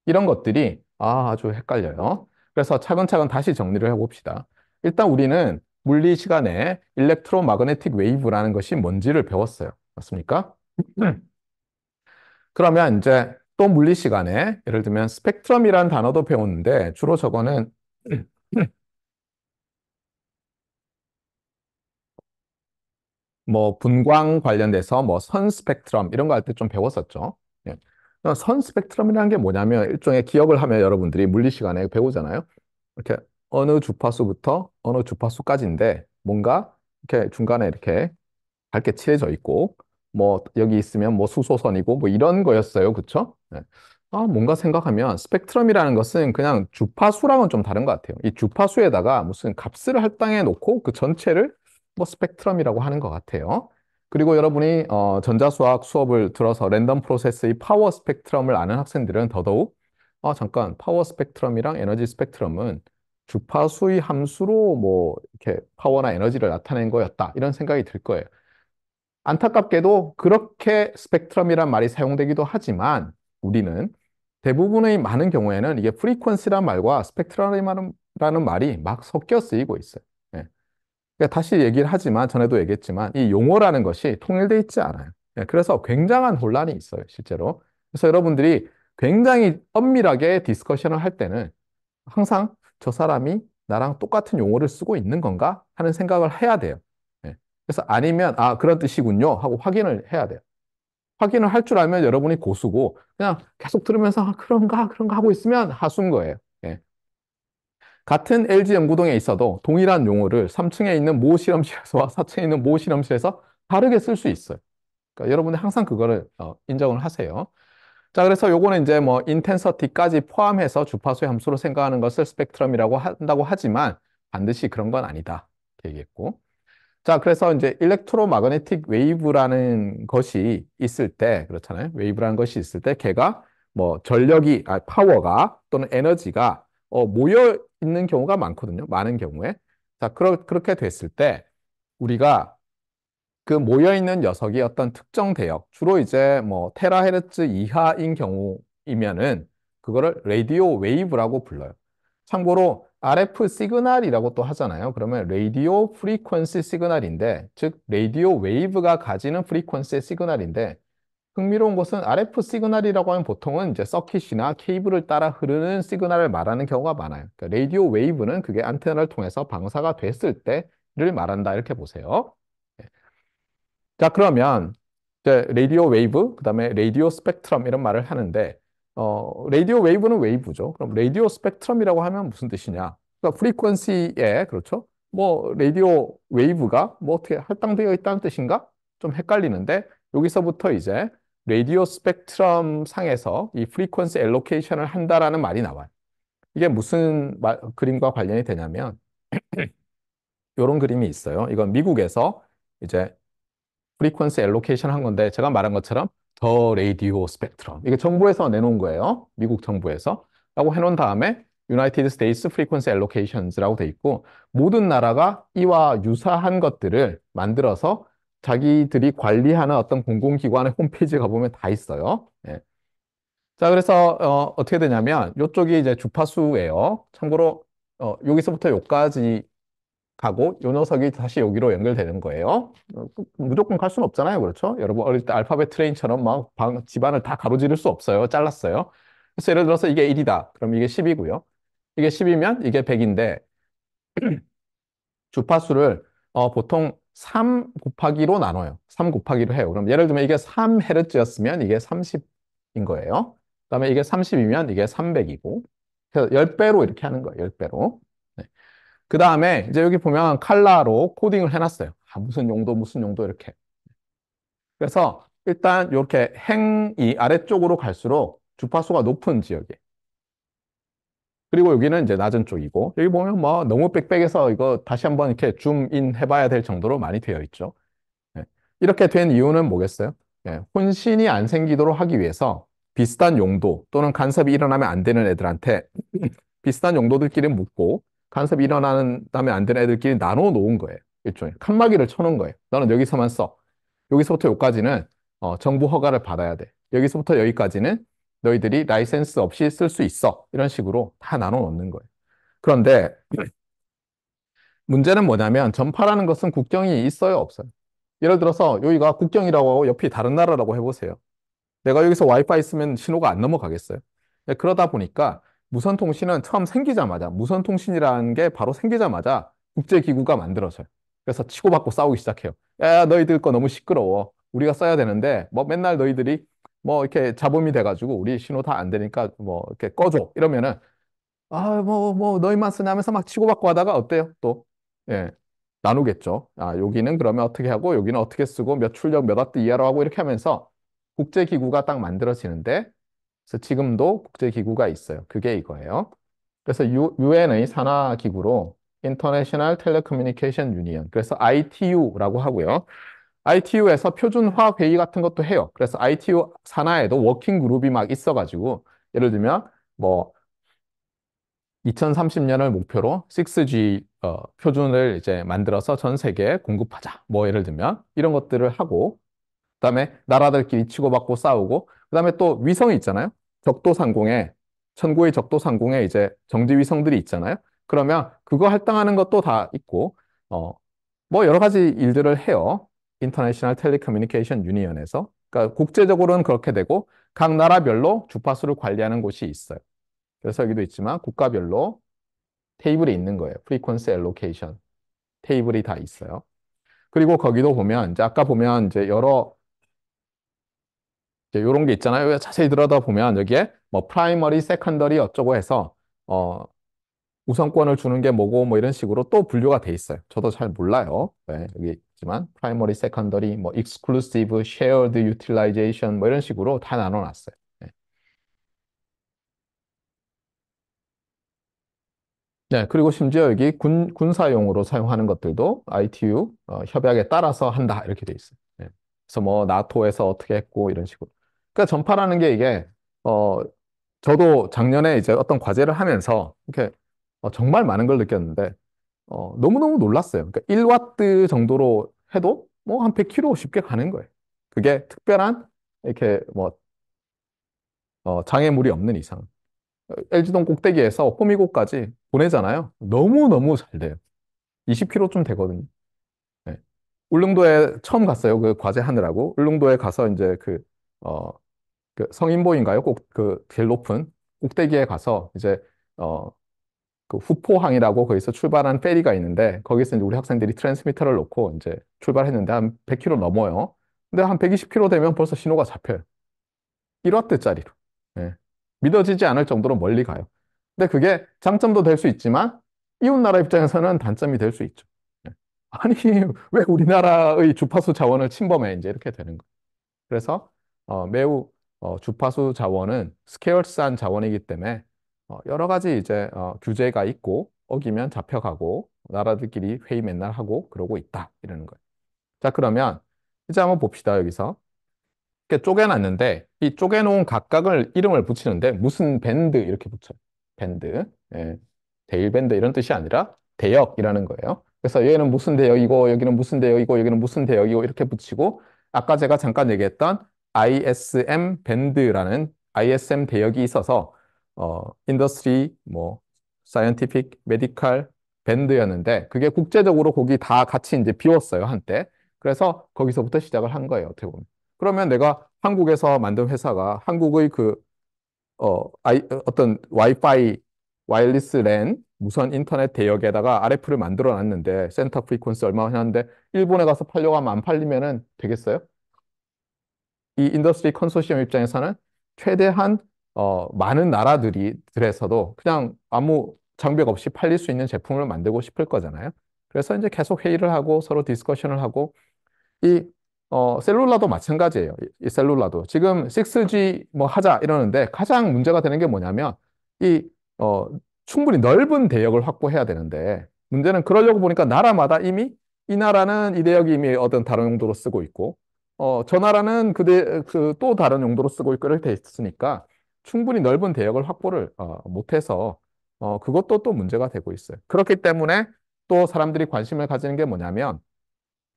이런 것들이 아주 헷갈려요. 그래서 차근차근 다시 정리를 해봅시다. 일단 우리는 물리 시간에 일렉트로마그네틱 웨이브라는 것이 뭔지를 배웠어요. 맞습니까? 그러면 이제 또 물리 시간에 예를 들면 스펙트럼이라는 단어도 배웠는데 주로 저거는 뭐 분광 관련돼서 뭐 선 스펙트럼 이런 거 할 때 좀 배웠었죠. 예. 선 스펙트럼이라는 게 뭐냐면 일종의 기억을 하면 여러분들이 물리 시간에 배우잖아요. 이렇게 어느 주파수부터 어느 주파수까지인데 뭔가 이렇게 중간에 이렇게 밝게 칠해져 있고 뭐 여기 있으면 뭐 수소선이고 뭐 이런 거였어요. 그쵸? 네. 뭔가 생각하면 스펙트럼이라는 것은 그냥 주파수랑은 좀 다른 것 같아요. 이 주파수에다가 무슨 값을 할당해 놓고 그 전체를 뭐 스펙트럼이라고 하는 것 같아요. 그리고 여러분이 전자수학 수업을 들어서 랜덤 프로세스의 파워 스펙트럼을 아는 학생들은 더더욱 잠깐 파워 스펙트럼이랑 에너지 스펙트럼은 주파수의 함수로 뭐 이렇게 파워나 에너지를 나타낸 거였다 이런 생각이 들 거예요. 안타깝게도 그렇게 스펙트럼이란 말이 사용되기도 하지만 우리는 대부분의 많은 경우에는 이게 프리퀀시란 말과 스펙트럼이라는 말이 막 섞여 쓰이고 있어요. 예. 그러니까 다시 얘기를 하지만 전에도 얘기했지만 이 용어라는 것이 통일돼 있지 않아요. 예. 그래서 굉장한 혼란이 있어요, 실제로. 그래서 여러분들이 굉장히 엄밀하게 디스커션을 할 때는 항상 저 사람이 나랑 똑같은 용어를 쓰고 있는 건가 하는 생각을 해야 돼요. 예. 그래서 아니면 그런 뜻이군요 하고 확인을 해야 돼요. 확인을 할 줄 알면 여러분이 고수고 그냥 계속 들으면서 그런가 그런가 하고 있으면 하수인 거예요. 예. 같은 LG 연구동에 있어도 동일한 용어를 3층에 있는 모 실험실에서와 4층에 있는 모 실험실에서 다르게 쓸 수 있어요. 그러니까 여러분이 항상 그거를 인정을 하세요. 자, 그래서 요거는 이제 뭐 인텐서티까지 포함해서 주파수의 함수로 생각하는 것을 스펙트럼이라고 한다고 하지만 반드시 그런 건 아니다. 이렇게 얘기했고. 자, 그래서 이제 일렉트로마그네틱 웨이브라는 것이 있을 때, 그렇잖아요. 웨이브라는 것이 있을 때 걔가 뭐 전력이, 파워가 또는 에너지가 모여 있는 경우가 많거든요. 많은 경우에. 자, 그렇게 됐을 때 우리가 그 모여있는 녀석이 어떤 특정 대역, 주로 이제 뭐 테라헤르츠 이하인 경우이면은 그거를 라디오 웨이브라고 불러요. 참고로 RF 시그널이라고 또 하잖아요. 그러면 라디오 프리퀀시 시그널인데, 즉 라디오 웨이브가 가지는 프리퀀시의 시그널인데 흥미로운 것은 RF 시그널이라고 하면 보통은 이제 서킷이나 케이블을 따라 흐르는 시그널을 말하는 경우가 많아요. 그러니까 라디오 웨이브는 그게 안테나를 통해서 방사가 됐을 때를 말한다 이렇게 보세요. 자, 그러면 이제 라디오 웨이브, 그다음에 라디오 스펙트럼 이런 말을 하는데 라디오 웨이브는 웨이브죠. 그럼 라디오 스펙트럼이라고 하면 무슨 뜻이냐? 그러니까 프리퀀시에 그렇죠? 뭐 라디오 웨이브가 뭐 어떻게 할당되어 있다는 뜻인가? 좀 헷갈리는데 여기서부터 이제 라디오 스펙트럼 상에서 이 프리퀀시 엘로케이션을 한다라는 말이 나와요. 이게 무슨 그림과 관련이 되냐면 이런 그림이 있어요. 이건 미국에서 이제 프리퀀시 엘로케이션 한 건데 제가 말한 것처럼 더 레이디오 스펙트럼 이게 정부에서 내놓은 거예요. 미국 정부에서 라고 해놓은 다음에 United States Frequency Allocations라고 돼 있고 모든 나라가 이와 유사한 것들을 만들어서 자기들이 관리하는 어떤 공공기관의 홈페이지에 가보면 다 있어요. 예. 자, 그래서 어떻게 되냐면 이쪽이 이제 주파수예요. 참고로 여기서부터 여기까지 가고 요 녀석이 다시 여기로 연결되는 거예요. 무조건 갈 수는 없잖아요. 그렇죠? 여러분 어릴 때 알파벳 트레인처럼 막 집안을 다 가로지를 수 없어요. 잘랐어요. 그래서 예를 들어서 이게 1이다. 그럼 이게 10이고요. 이게 10이면 이게 100인데 주파수를 보통 3 곱하기로 나눠요. 3 곱하기로 해요. 그럼 예를 들면 이게 3헤르츠였으면 이게 30인 거예요. 그다음에 이게 30이면 이게 300이고 그래서 10배로 이렇게 하는 거예요. 10배로. 그 다음에 이제 여기 보면 칼라로 코딩을 해놨어요. 무슨 용도 이렇게. 그래서 일단 이렇게 행이 아래쪽으로 갈수록 주파수가 높은 지역에. 그리고 여기는 이제 낮은 쪽이고 여기 보면 뭐 너무 빽빽해서 이거 다시 한번 이렇게 줌인 해봐야 될 정도로 많이 되어 있죠. 예. 이렇게 된 이유는 뭐겠어요? 예. 혼신이 안 생기도록 하기 위해서 비슷한 용도 또는 간섭이 일어나면 안 되는 애들한테 비슷한 용도들끼리 묶고 간섭이 일어나면 안 되는 애들끼리 나눠 놓은 거예요. 일종의 칸막이를 쳐놓은 거예요. 너는 여기서만 써. 여기서부터 여기까지는 정부 허가를 받아야 돼. 여기서부터 여기까지는 너희들이 라이센스 없이 쓸 수 있어. 이런 식으로 다 나눠 놓는 거예요. 그런데 문제는 뭐냐면 전파라는 것은 국경이 있어요, 없어요? 예를 들어서 여기가 국경이라고 하고 옆이 다른 나라라고 해보세요. 내가 여기서 와이파이 쓰면 신호가 안 넘어가겠어요? 네, 그러다 보니까 무선통신은 처음 생기자마자, 무선통신이라는 게 바로 생기자마자 국제기구가 만들어져요. 그래서 치고받고 싸우기 시작해요. 야, 너희들 거 너무 시끄러워. 우리가 써야 되는데, 뭐 맨날 너희들이 뭐 이렇게 잡음이 돼가지고 우리 신호 다 안 되니까 뭐 이렇게 꺼줘. 이러면은 너희만 쓰냐면서 막 치고받고 하다가 어때요? 또, 예, 나누겠죠. 아, 여기는 그러면 어떻게 하고, 여기는 어떻게 쓰고, 몇 출력 몇 와트 이하로 하고, 이렇게 하면서 국제기구가 딱 만들어지는데, 그래서 지금도 국제기구가 있어요. 그게 이거예요. 그래서 UN의 산하기구로 International Telecommunication Union, 그래서 ITU라고 하고요. ITU에서 표준화 회의 같은 것도 해요. 그래서 ITU 산하에도 워킹 그룹이 막 있어가지고, 예를 들면, 뭐, 2030년을 목표로 6G 표준을 이제 만들어서 전 세계에 공급하자. 뭐 예를 들면 이런 것들을 하고 그다음에 나라들끼리 치고받고 싸우고 그다음에 또 위성이 있잖아요. 적도상공에 천구의 적도상공에 이제 정지 위성들이 있잖아요. 그러면 그거 할당하는 것도 다 있고 어 뭐 여러 가지 일들을 해요. 인터내셔널 텔레커뮤니케이션 유니언에서. 그러니까 국제적으로는 그렇게 되고 각 나라별로 주파수를 관리하는 곳이 있어요. 그래서 여기도 있지만 국가별로 테이블이 있는 거예요. frequency allocation. 테이블이 다 있어요. 그리고 거기도 보면, 이제 아까 보면 이제 여러, 이제 요런 게 있잖아요. 자세히 들여다보면 여기에 뭐 프라이머리, 세컨더리 어쩌고 해서, 어, 우선권을 주는 게 뭐고 뭐 이런 식으로 또 분류가 돼 있어요. 저도 잘 몰라요. 네, 여기 있지만 프라이머리, 세컨더리, 뭐 익스클루시브, 쉐어드 유틸라이제이션 뭐 이런 식으로 다 나눠놨어요. 네. 네, 그리고 심지어 여기 군사용으로 사용하는 것들도 ITU 협약에 따라서 한다 이렇게 돼 있어요. 네. 그래서 뭐 나토에서 어떻게 했고 이런 식으로. 그러니까 전파라는 게 이게 어 저도 작년에 이제 어떤 과제를 하면서 이렇게 정말 많은 걸 느꼈는데 너무너무 놀랐어요. 그러니까 1와트 정도로 해도 뭐 한 100km 쉽게 가는 거예요. 그게 특별한 이렇게 뭐 장애물이 없는 이상. LG동 꼭대기에서 호미곶까지 보내잖아요. 너무너무 잘 돼요. 20km쯤 되거든요. 네. 울릉도에 처음 갔어요. 그 과제 하느라고. 울릉도에 가서 이제 어, 그 성인보인가요? 꼭 그 제일 높은 꼭대기에 가서 이제, 어, 그 후포항이라고 거기서 출발한 페리가 있는데 거기서 이제 우리 학생들이 트랜스미터를 놓고 이제 출발했는데 한 100km 넘어요. 근데 한 120km 되면 벌써 신호가 잡혀요. 1와트짜리로. 예. 믿어지지 않을 정도로 멀리 가요. 근데 그게 장점도 될 수 있지만 이웃 나라 입장에서는 단점이 될 수 있죠. 예. 아니, 왜 우리나라의 주파수 자원을 침범해? 이제 이렇게 되는 거예요. 그래서 매우 주파수 자원은 스케어스한 자원이기 때문에 여러 가지 이제 규제가 있고 어기면 잡혀가고 나라들끼리 회의 맨날 하고 그러고 있다 이러는 거예요. 자, 그러면 이제 한번 봅시다. 여기서 이렇게 쪼개놨는데 이 쪼개놓은 각각을 이름을 붙이는데 무슨 밴드 이렇게 붙여요. 밴드. 예. 데일밴드 이런 뜻이 아니라 대역이라는 거예요. 그래서 얘는 무슨 대역이고 여기는 무슨 대역이고 여기는 무슨 대역이고 이렇게 붙이고 아까 제가 잠깐 얘기했던 ISM 밴드라는 ISM 대역이 있어서 인더스트리 뭐 사이언티픽 메디컬 밴드였는데 그게 국제적으로 거기 다 같이 이제 비웠어요 한때. 그래서 거기서부터 시작을 한 거예요 어떻게 보면. 그러면 내가 한국에서 만든 회사가 한국의 어떤 와이파이, 와이어리스 랜, 무선 인터넷 대역에다가 RF를 만들어 놨는데 센터 프리퀀시 얼마 하는데 일본에 가서 팔려고 하면 안 팔리면은 되겠어요? 이 인더스트리 컨소시엄 입장에서는 최대한 많은 나라들에서도 그냥 아무 장벽 없이 팔릴 수 있는 제품을 만들고 싶을 거잖아요. 그래서 이제 계속 회의를 하고 서로 디스커션을 하고 이 셀룰라도 마찬가지예요. 이 셀룰라도 지금 6G 뭐 하자 이러는데 가장 문제가 되는 게 뭐냐면 이 어, 충분히 넓은 대역을 확보해야 되는데 문제는 그러려고 보니까 나라마다 이미 이 나라는 이 대역이 이미 어떤 다른 용도로 쓰고 있고 저 나라는 그 또 다른 용도로 쓰고 있고 이렇게 돼 있으니까 충분히 넓은 대역을 확보를 못해서 그것도 또 문제가 되고 있어요. 그렇기 때문에 또 사람들이 관심을 가지는 게 뭐냐면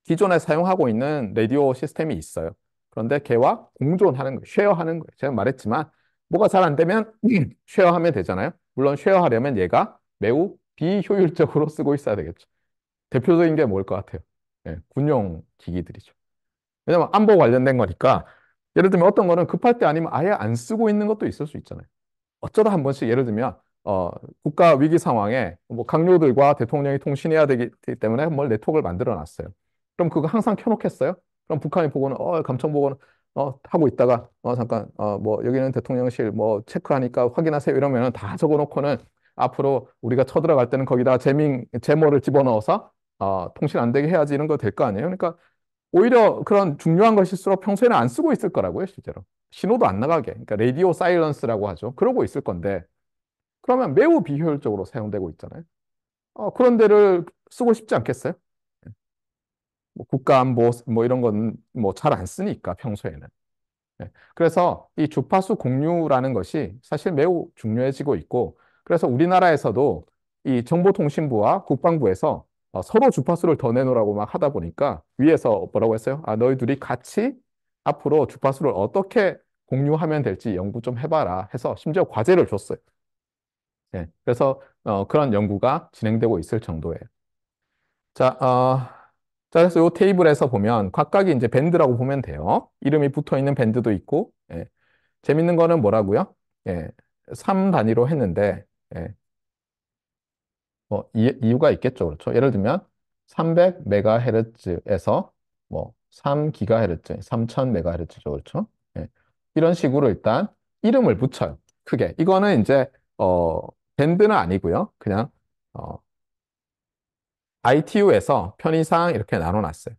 기존에 사용하고 있는 라디오 시스템이 있어요. 그런데 걔와 공존하는 거예요. 쉐어하는 거예요. 제가 말했지만 뭐가 잘 안 되면 쉐어하면 되잖아요. 물론 쉐어하려면 얘가 매우 비효율적으로 쓰고 있어야 되겠죠. 대표적인 게 뭘 것 같아요? 예, 군용 기기들이죠. 왜냐면 안보 관련된 거니까 예를 들면 어떤 거는 급할 때 아니면 아예 안 쓰고 있는 것도 있을 수 있잖아요. 어쩌다 한 번씩 예를 들면 국가 위기 상황에 뭐 강요들과 대통령이 통신해야 되기 때문에 뭘 네트워크를 만들어 놨어요. 그럼 그거 항상 켜놓겠어요? 그럼 북한이 보고는 감청 보고는 하고 있다가 잠깐 뭐 여기는 대통령실 뭐 체크하니까 확인하세요 이러면은 다 적어놓고는 앞으로 우리가 쳐들어갈 때는 거기다 제모를 집어넣어서 통신 안 되게 해야지 이런 거 될 거 아니에요? 그러니까 오히려 그런 중요한 것일수록 평소에는 안 쓰고 있을 거라고요, 실제로. 신호도 안 나가게. 그러니까 라디오 사일런스라고 하죠. 그러고 있을 건데 그러면 매우 비효율적으로 사용되고 있잖아요. 그런 데를 쓰고 싶지 않겠어요? 뭐 국가안보 뭐 이런 건 뭐 잘 안 쓰니까 평소에는. 네. 그래서 이 주파수 공유라는 것이 사실 매우 중요해지고 있고, 그래서 우리나라에서도 이 정보통신부와 국방부에서 서로 주파수를 더 내놓으라고 막 하다 보니까 위에서 뭐라고 했어요? 너희 둘이 같이 앞으로 주파수를 어떻게 공유하면 될지 연구 좀 해봐라 해서 심지어 과제를 줬어요. 예. 그래서 그런 연구가 진행되고 있을 정도예요. 자, 자, 그래서 이 테이블에서 보면 각각이 이제 밴드라고 보면 돼요. 이름이 붙어 있는 밴드도 있고, 예. 재밌는 거는 뭐라고요? 예, 3 단위로 했는데, 예, 뭐, 이유가 있겠죠. 그렇죠. 예를 들면, 300MHz에서 뭐, 3GHz, 3000MHz죠. 그렇죠. 예, 이런 식으로 일단 이름을 붙여요. 크게. 이거는 이제, 밴드는 아니고요. 그냥, ITU에서 편의상 이렇게 나눠놨어요.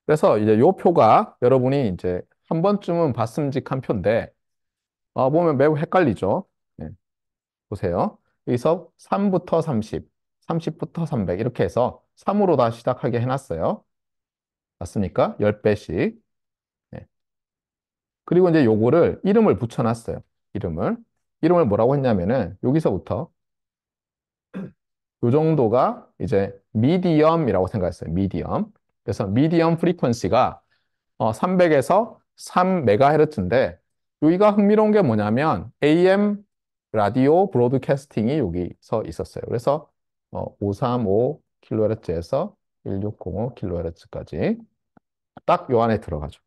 그래서 이제 요 표가 여러분이 이제 한 번쯤은 봤음직한 표인데, 보면 매우 헷갈리죠. 예. 보세요. 여기서 3부터 30, 30부터 300 이렇게 해서 3으로 다 시작하게 해놨어요. 맞습니까? 10배씩. 그리고 이제 요거를 이름을 붙여놨어요. 이름을. 이름을 뭐라고 했냐면은 여기서부터 요 정도가 이제 미디엄이라고 생각했어요. 미디엄. 그래서 미디엄 프리퀀시가 300에서 3MHz인데 여기가 흥미로운 게 뭐냐면 AM 라디오 브로드캐스팅이 여기서 있었어요. 그래서 535kHz에서 1605kHz까지 딱 요 안에 들어가죠.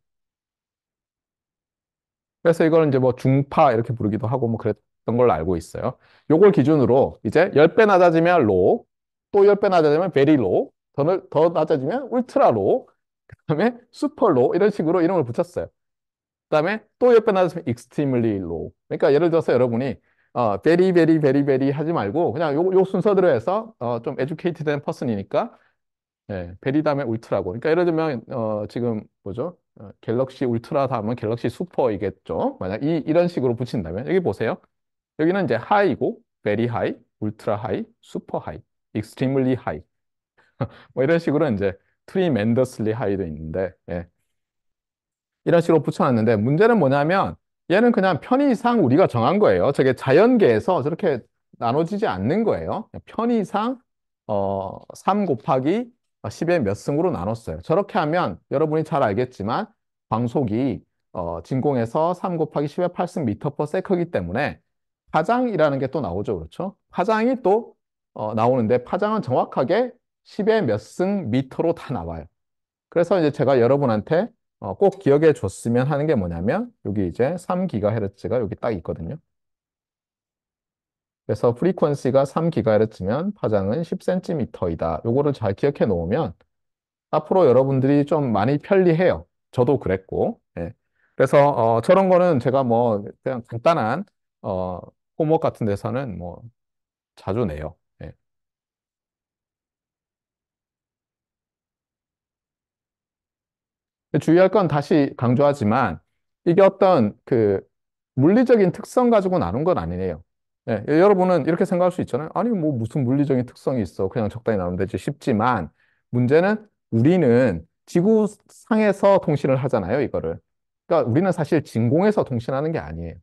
그래서 이걸 이제 뭐 중파 이렇게 부르기도 하고 뭐 그랬던 걸로 알고 있어요. 요걸 기준으로 이제 10배 낮아지면 로우, 또 10배 낮아지면 베리 로우, 더 낮아지면 울트라 로우, 그다음에 슈퍼 로우 이런 식으로 이름을 붙였어요. 그다음에 또 옆에 놔두면 extremely low. 그러니까 예를 들어서 여러분이 very, very, very, very 하지 말고 그냥 요 순서대로 해서 좀 educated 된 person이니까 예, 베리 다음에 울트라고. 그러니까 예를 들면 지금 뭐죠? 갤럭시 울트라 다음은 갤럭시 슈퍼이겠죠. 만약 이런 식으로 붙인다면 여기 보세요. 여기는 이제 하이고 very high, 울트라 하이, 슈퍼 하이, extremely high. 뭐 이런 식으로 이제 tremendously high도 있는데 예. 이런 식으로 붙여놨는데 문제는 뭐냐면 얘는 그냥 편의상 우리가 정한 거예요. 저게 자연계에서 저렇게 나눠지지 않는 거예요. 편의상 3 곱하기 10의 몇 승으로 나눴어요. 저렇게 하면 여러분이 잘 알겠지만 광속이 진공에서 3 곱하기 10의 8승 미터 퍼 세커이기 때문에 파장이라는 게 또 나오죠. 그렇죠? 파장이 또 나오는데 파장은 정확하게 10의 몇 승 미터로 다 나와요. 그래서 이제 제가 여러분한테 꼭 기억해 줬으면 하는 게 뭐냐면 여기 이제 3GHz가 여기 딱 있거든요. 그래서 프리퀀시가 3GHz면 파장은 10cm이다. 요거를 잘 기억해 놓으면 앞으로 여러분들이 좀 많이 편리해요. 저도 그랬고. 예. 그래서 저런 거는 제가 뭐 그냥 간단한 어, 홈워크 같은 데서는 뭐 자주 내요. 예. 주의할 건 다시 강조하지만 이게 어떤 그 물리적인 특성 가지고 나눈 건 아니에요. 예, 여러분은 이렇게 생각할 수 있잖아요. 아니, 뭐 무슨 물리적인 특성이 있어. 그냥 적당히 나누면 되지 싶지만 문제는 우리는 지구상에서 통신을 하잖아요, 이거를. 그러니까 우리는 사실 진공에서 통신하는 게 아니에요.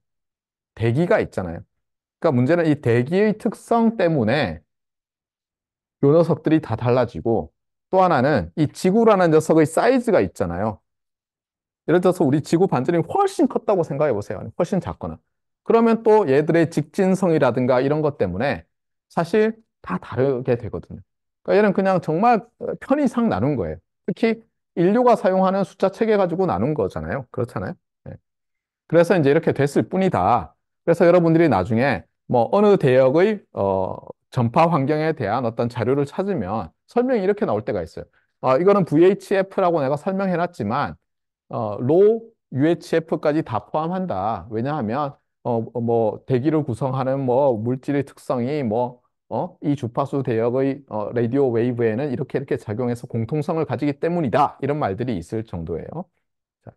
대기가 있잖아요. 그러니까 문제는 이 대기의 특성 때문에 요 녀석들이 다 달라지고 또 하나는 이 지구라는 녀석의 사이즈가 있잖아요. 예를 들어서 우리 지구 반지름이 훨씬 컸다고 생각해 보세요. 아니, 훨씬 작거나. 그러면 또 얘들의 직진성이라든가 이런 것 때문에 사실 다 다르게 되거든요. 그러니까 얘는 그냥 정말 편의상 나눈 거예요. 특히 인류가 사용하는 숫자 체계 가지고 나눈 거잖아요. 그렇잖아요. 네. 그래서 이제 이렇게 됐을 뿐이다. 그래서 여러분들이 나중에 뭐 어느 대역의 전파 환경에 대한 어떤 자료를 찾으면 설명이 이렇게 나올 때가 있어요. 이거는 VHF라고 내가 설명해 놨지만 로 UHF까지 다 포함한다. 왜냐하면 뭐 대기를 구성하는 뭐 물질의 특성이 뭐 이 주파수 대역의 라디오 웨이브에는 이렇게 이렇게 작용해서 공통성을 가지기 때문이다. 이런 말들이 있을 정도예요. 자,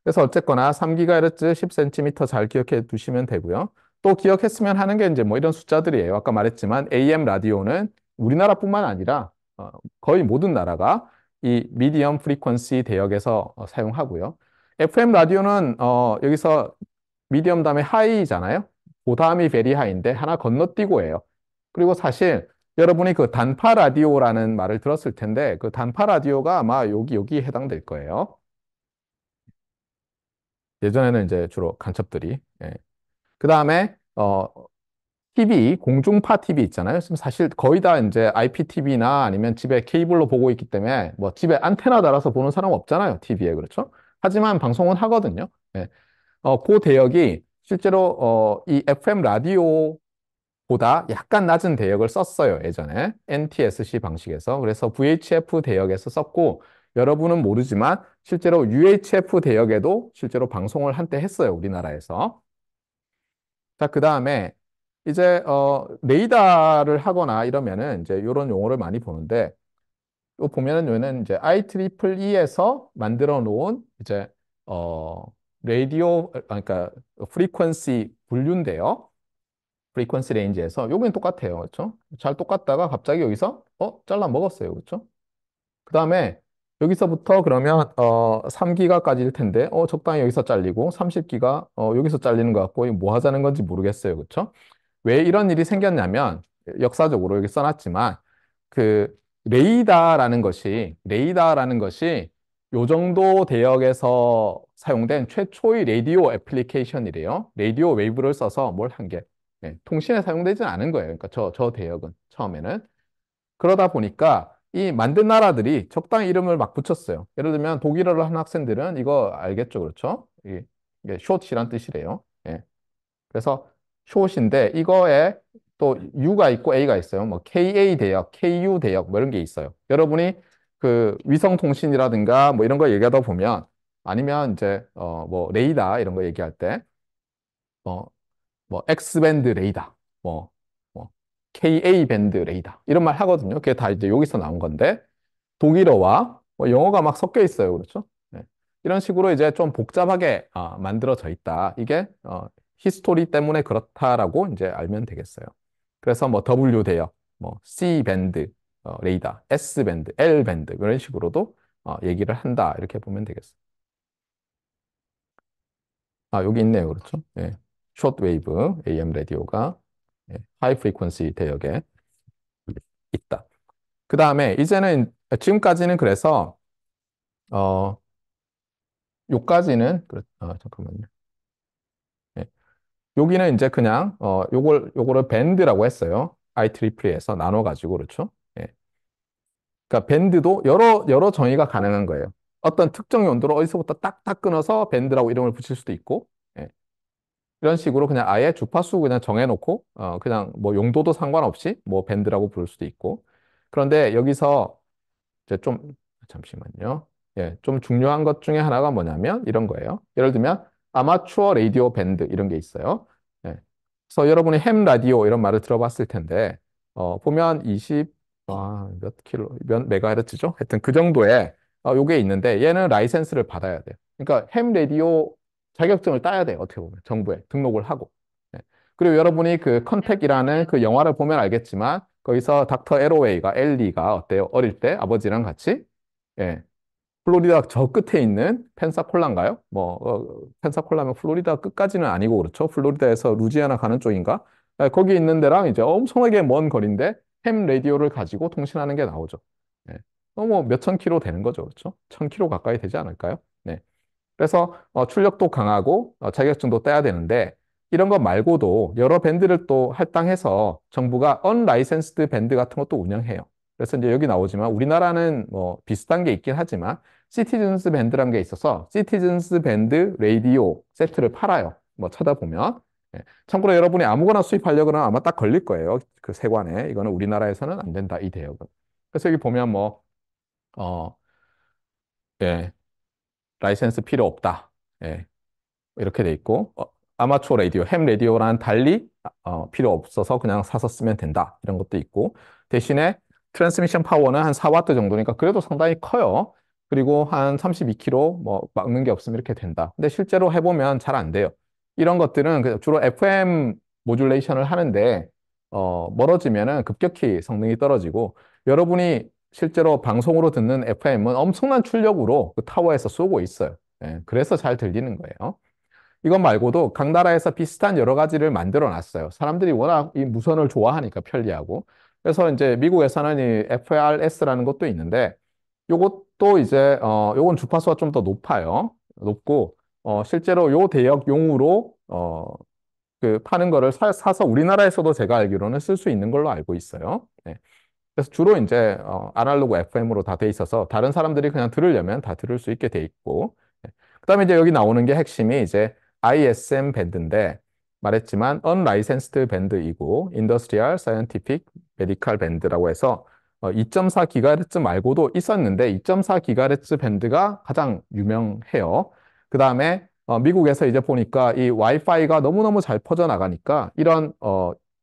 그래서 어쨌거나 3GHz 10cm 잘 기억해 두시면 되고요. 또 기억했으면 하는 게 이제 뭐 이런 숫자들이에요. 아까 말했지만 AM 라디오는 우리나라뿐만 아니라 거의 모든 나라가 이 미디엄 프리퀀시 대역에서 사용하고요. FM 라디오는 여기서 미디엄 다음에 하이잖아요. 그 다음이 베리 하이인데 하나 건너뛰고 해요. 그리고 사실 여러분이 그 단파 라디오라는 말을 들었을 텐데 그 단파 라디오가 아마 여기 해당될 거예요. 예전에는 이제 주로 간첩들이. 예. 그 다음에 TV, 공중파 TV 있잖아요. 지금 사실 거의 다 이제 IPTV나 아니면 집에 케이블로 보고 있기 때문에 뭐 집에 안테나 달아서 보는 사람 없잖아요. TV에 그렇죠? 하지만 방송은 하거든요. 예. 그 대역이 실제로 이 FM 라디오보다 약간 낮은 대역을 썼어요. 예전에 NTSC 방식에서. 그래서 VHF 대역에서 썼고 여러분은 모르지만 실제로 UHF 대역에도 실제로 방송을 한때 했어요. 우리나라에서. 자, 그 다음에 이제 레이더를 하거나 이러면은 이제 이런 용어를 많이 보는데 요 보면은 요는 이제 IEEE에서 만들어 놓은 이제 어 라디오 그러니까 프리퀀시 분류인데요. 프리퀀시 레인지에서 요건 똑같아요. 그렇죠? 잘 똑같다가 갑자기 여기서 잘라 먹었어요. 그렇죠? 그다음에 여기서부터 그러면 3기가까지일 텐데 적당히 여기서 잘리고 30기가 여기서 잘리는 것 같고 이거 뭐 하자는 건지 모르겠어요. 그렇죠? 왜 이런 일이 생겼냐면 역사적으로 여기 써놨지만 그 레이더라는 것이 요 정도 대역에서 사용된 최초의 라디오 애플리케이션이래요. 라디오 웨이브를 써서 뭘 한 게. 통신에 사용되지는 않은 거예요. 그러니까 저 대역은 처음에는. 그러다 보니까 이 만든 나라들이 적당히 이름을 막 붙였어요. 예를 들면 독일어를 하는 학생들은 이거 알겠죠, 그렇죠? 이게 숏이란 뜻이래요. 예. 그래서 숏인데 이거에 또 U가 있고 A가 있어요. 뭐 KA 대역, KU 대역 뭐 이런 게 있어요. 여러분이 그 위성통신이라든가 뭐 이런 거 얘기하다 보면 아니면 이제 뭐 레이더 이런 거 얘기할 때 뭐 X밴드 레이더, 뭐, 뭐 KA밴드 레이더 이런 말 하거든요. 그게 다 이제 여기서 나온 건데 독일어와 뭐 영어가 막 섞여 있어요. 그렇죠? 네. 이런 식으로 이제 좀 복잡하게 만들어져 있다. 이게 히스토리 때문에 그렇다라고 이제 알면 되겠어요. 그래서 뭐 W 대역, 뭐 C 밴드 레이더, S 밴드, L 밴드 이런 식으로도 얘기를 한다. 이렇게 보면 되겠어요. 여기 있네요. 그렇죠? 예. 숏웨이브 AM 라디오가 하이 프리퀀시 대역에 있다. 그 다음에 이제는 지금까지는 그래서 어 요까지는 잠깐만요. 예. 여기는 이제 그냥 요거를 밴드라고 했어요. IEE에서 나눠 가지고 그렇죠? 예. 그러니까 밴드도 여러 정의가 가능한 거예요. 어떤 특정 용도로 어디서부터 딱딱 끊어서 밴드라고 이름을 붙일 수도 있고 예. 이런 식으로 그냥 아예 주파수 그냥 정해놓고 그냥 뭐 용도도 상관없이 뭐 밴드라고 부를 수도 있고 그런데 여기서 이제 좀 잠시만요. 예, 좀 중요한 것 중에 하나가 뭐냐면 이런 거예요. 예를 들면 아마추어 라디오 밴드 이런 게 있어요. 예. 그래서 여러분이 햄 라디오 이런 말을 들어봤을 텐데 보면 20몇 킬로 몇 메가헤르츠죠? 하여튼 그 정도의 요게 있는데 얘는 라이센스를 받아야 돼요. 그러니까 햄 라디오 자격증을 따야 돼요. 어떻게 보면 정부에 등록을 하고. 예. 그리고 여러분이 그 컨택이라는 그 영화를 보면 알겠지만 거기서 닥터 에로웨이가 엘리가 어때요? 어릴 때 아버지랑 같이 예. 플로리다 저 끝에 있는 펜사콜라인가요? 뭐 펜사콜라면 플로리다 끝까지는 아니고 그렇죠? 플로리다에서 루지애나 가는 쪽인가? 예, 거기 있는 데랑 이제 엄청나게 먼 거리인데 햄 라디오를 가지고 통신하는 게 나오죠. 예. 뭐 몇천 킬로 되는 거죠, 그렇죠? 천 킬로 가까이 되지 않을까요? 네. 그래서 출력도 강하고 자격증도 떼야 되는데 이런 것 말고도 여러 밴드를 또 할당해서 정부가 언라이센스드 밴드 같은 것도 운영해요. 그래서 이제 여기 나오지만 우리나라는 뭐 비슷한 게 있긴 하지만 시티즌스 밴드라는 게 있어서 시티즌스 밴드 레이디오 세트를 팔아요. 뭐 찾아보면. 예. 참고로 여러분이 아무거나 수입하려고 하면 아마 딱 걸릴 거예요. 그 세관에. 이거는 우리나라에서는 안 된다, 이 대역은. 그래서 여기 보면 뭐, 어, 예, 라이센스 필요 없다. 예. 이렇게 돼 있고 아마추어 라디오, 햄 라디오랑 달리 필요 없어서 그냥 사서 쓰면 된다. 이런 것도 있고 대신에 트랜스미션 파워는 한 4와트 정도니까 그래도 상당히 커요. 그리고 한 32km 뭐 막는 게 없으면 이렇게 된다. 근데 실제로 해보면 잘 안 돼요. 이런 것들은 주로 FM 모듈레이션을 하는데 멀어지면은 급격히 성능이 떨어지고 여러분이 실제로 방송으로 듣는 FM은 엄청난 출력으로 그 타워에서 쏘고 있어요. 예, 그래서 잘 들리는 거예요. 이것 말고도 각 나라에서 비슷한 여러 가지를 만들어 놨어요. 사람들이 워낙 이 무선을 좋아하니까 편리하고. 그래서 이제 미국에서는 이 FRS라는 것도 있는데 요것도 이제 요건 주파수가 좀 더 높아요. 높고 실제로 요 대역용으로 그 파는 거를 사서 우리나라에서도 제가 알기로는 쓸 수 있는 걸로 알고 있어요. 네. 그래서 주로 이제 아날로그 FM으로 다 돼 있어서 다른 사람들이 그냥 들으려면 다 들을 수 있게 돼 있고 그다음에 이제 여기 나오는 게 핵심이 이제 ISM 밴드인데 말했지만 unlicensed 밴드이고 Industrial Scientific Medical 밴드라고 해서 2.4GHz 말고도 있었는데 2.4GHz 밴드가 가장 유명해요. 그다음에 미국에서 이제 보니까 이 와이파이가 너무너무 잘 퍼져나가니까 이런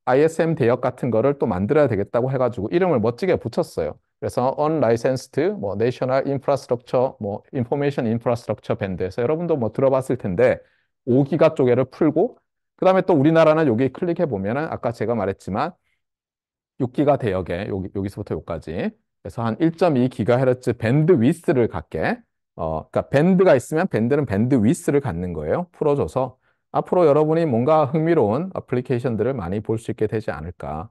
ISM 대역 같은 거를 또 만들어야 되겠다고 해가지고 이름을 멋지게 붙였어요. 그래서 unlicensed 뭐 national infrastructure 뭐 information infrastructure 밴드에서 여러분도 뭐 들어봤을 텐데 5기가 쪽에를 풀고 그다음에 또 우리나라는 여기 클릭해 보면은 아까 제가 말했지만 6기가 대역에 여기서부터 여기까지 그래서 한 1.2GHz 밴드 위스를 갖게 그러니까 밴드가 있으면 밴드는 밴드 위스를 갖는 거예요. 풀어줘서 앞으로 여러분이 뭔가 흥미로운 애플리케이션들을 많이 볼 수 있게 되지 않을까.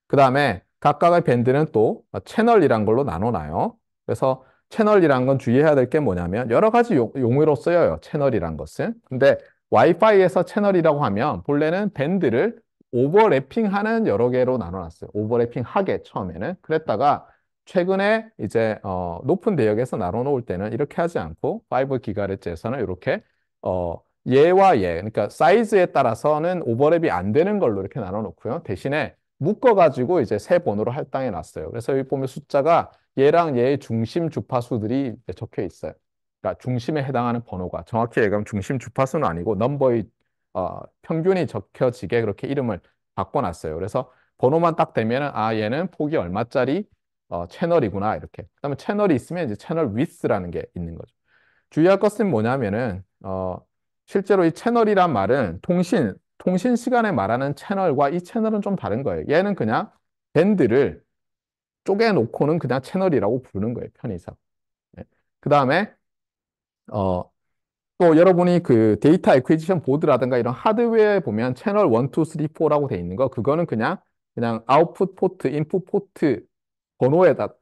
그 다음에 각각의 밴드는 또 채널이란 걸로 나눠놔요. 그래서 채널이란 건 주의해야 될 게 뭐냐면 여러 가지 용어로 쓰여요. 채널이란 것은. 근데 와이파이에서 채널이라고 하면 본래는 밴드를 오버래핑하는 여러 개로 나눠놨어요. 오버래핑하게 처음에는. 그랬다가 최근에 이제 높은 대역에서 나눠놓을 때는 이렇게 하지 않고 5GHz에서는 이렇게 얘와 얘, 그러니까 사이즈에 따라서는 오버랩이 안 되는 걸로 이렇게 나눠놓고요. 대신에 묶어가지고 이제 세 번호로 할당해 놨어요. 그래서 여기 보면 숫자가 얘랑 얘의 중심 주파수들이 적혀 있어요. 그러니까 중심에 해당하는 번호가 정확히 얘기하면 중심 주파수는 아니고 넘버의 평균이 적혀지게 그렇게 이름을 바꿔놨어요. 그래서 번호만 딱 되면은 아 얘는 폭이 얼마짜리 채널이구나 이렇게. 그다음에 채널이 있으면 이제 채널 위스라는 게 있는 거죠. 주의할 것은 뭐냐면은 실제로 이 채널이란 말은 통신 시간에 말하는 채널과 이 채널은 좀 다른 거예요. 얘는 그냥 밴드를 쪼개놓고는 그냥 채널이라고 부르는 거예요. 편의상. 그 다음에 또 여러분이 그 데이터 애퀴지션 보드라든가 이런 하드웨어에 보면 채널 1, 2, 3, 4라고 돼 있는 거 그거는 그냥 아웃풋 포트, 인풋 포트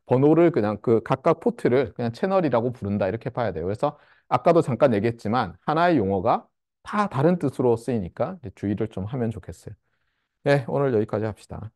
번호를 그냥 그 각각 포트를 그냥 채널이라고 부른다 이렇게 봐야 돼요. 그래서 아까도 잠깐 얘기했지만 하나의 용어가 다 다른 뜻으로 쓰이니까 이제 주의를 좀 하면 좋겠어요. 네, 오늘 여기까지 합시다.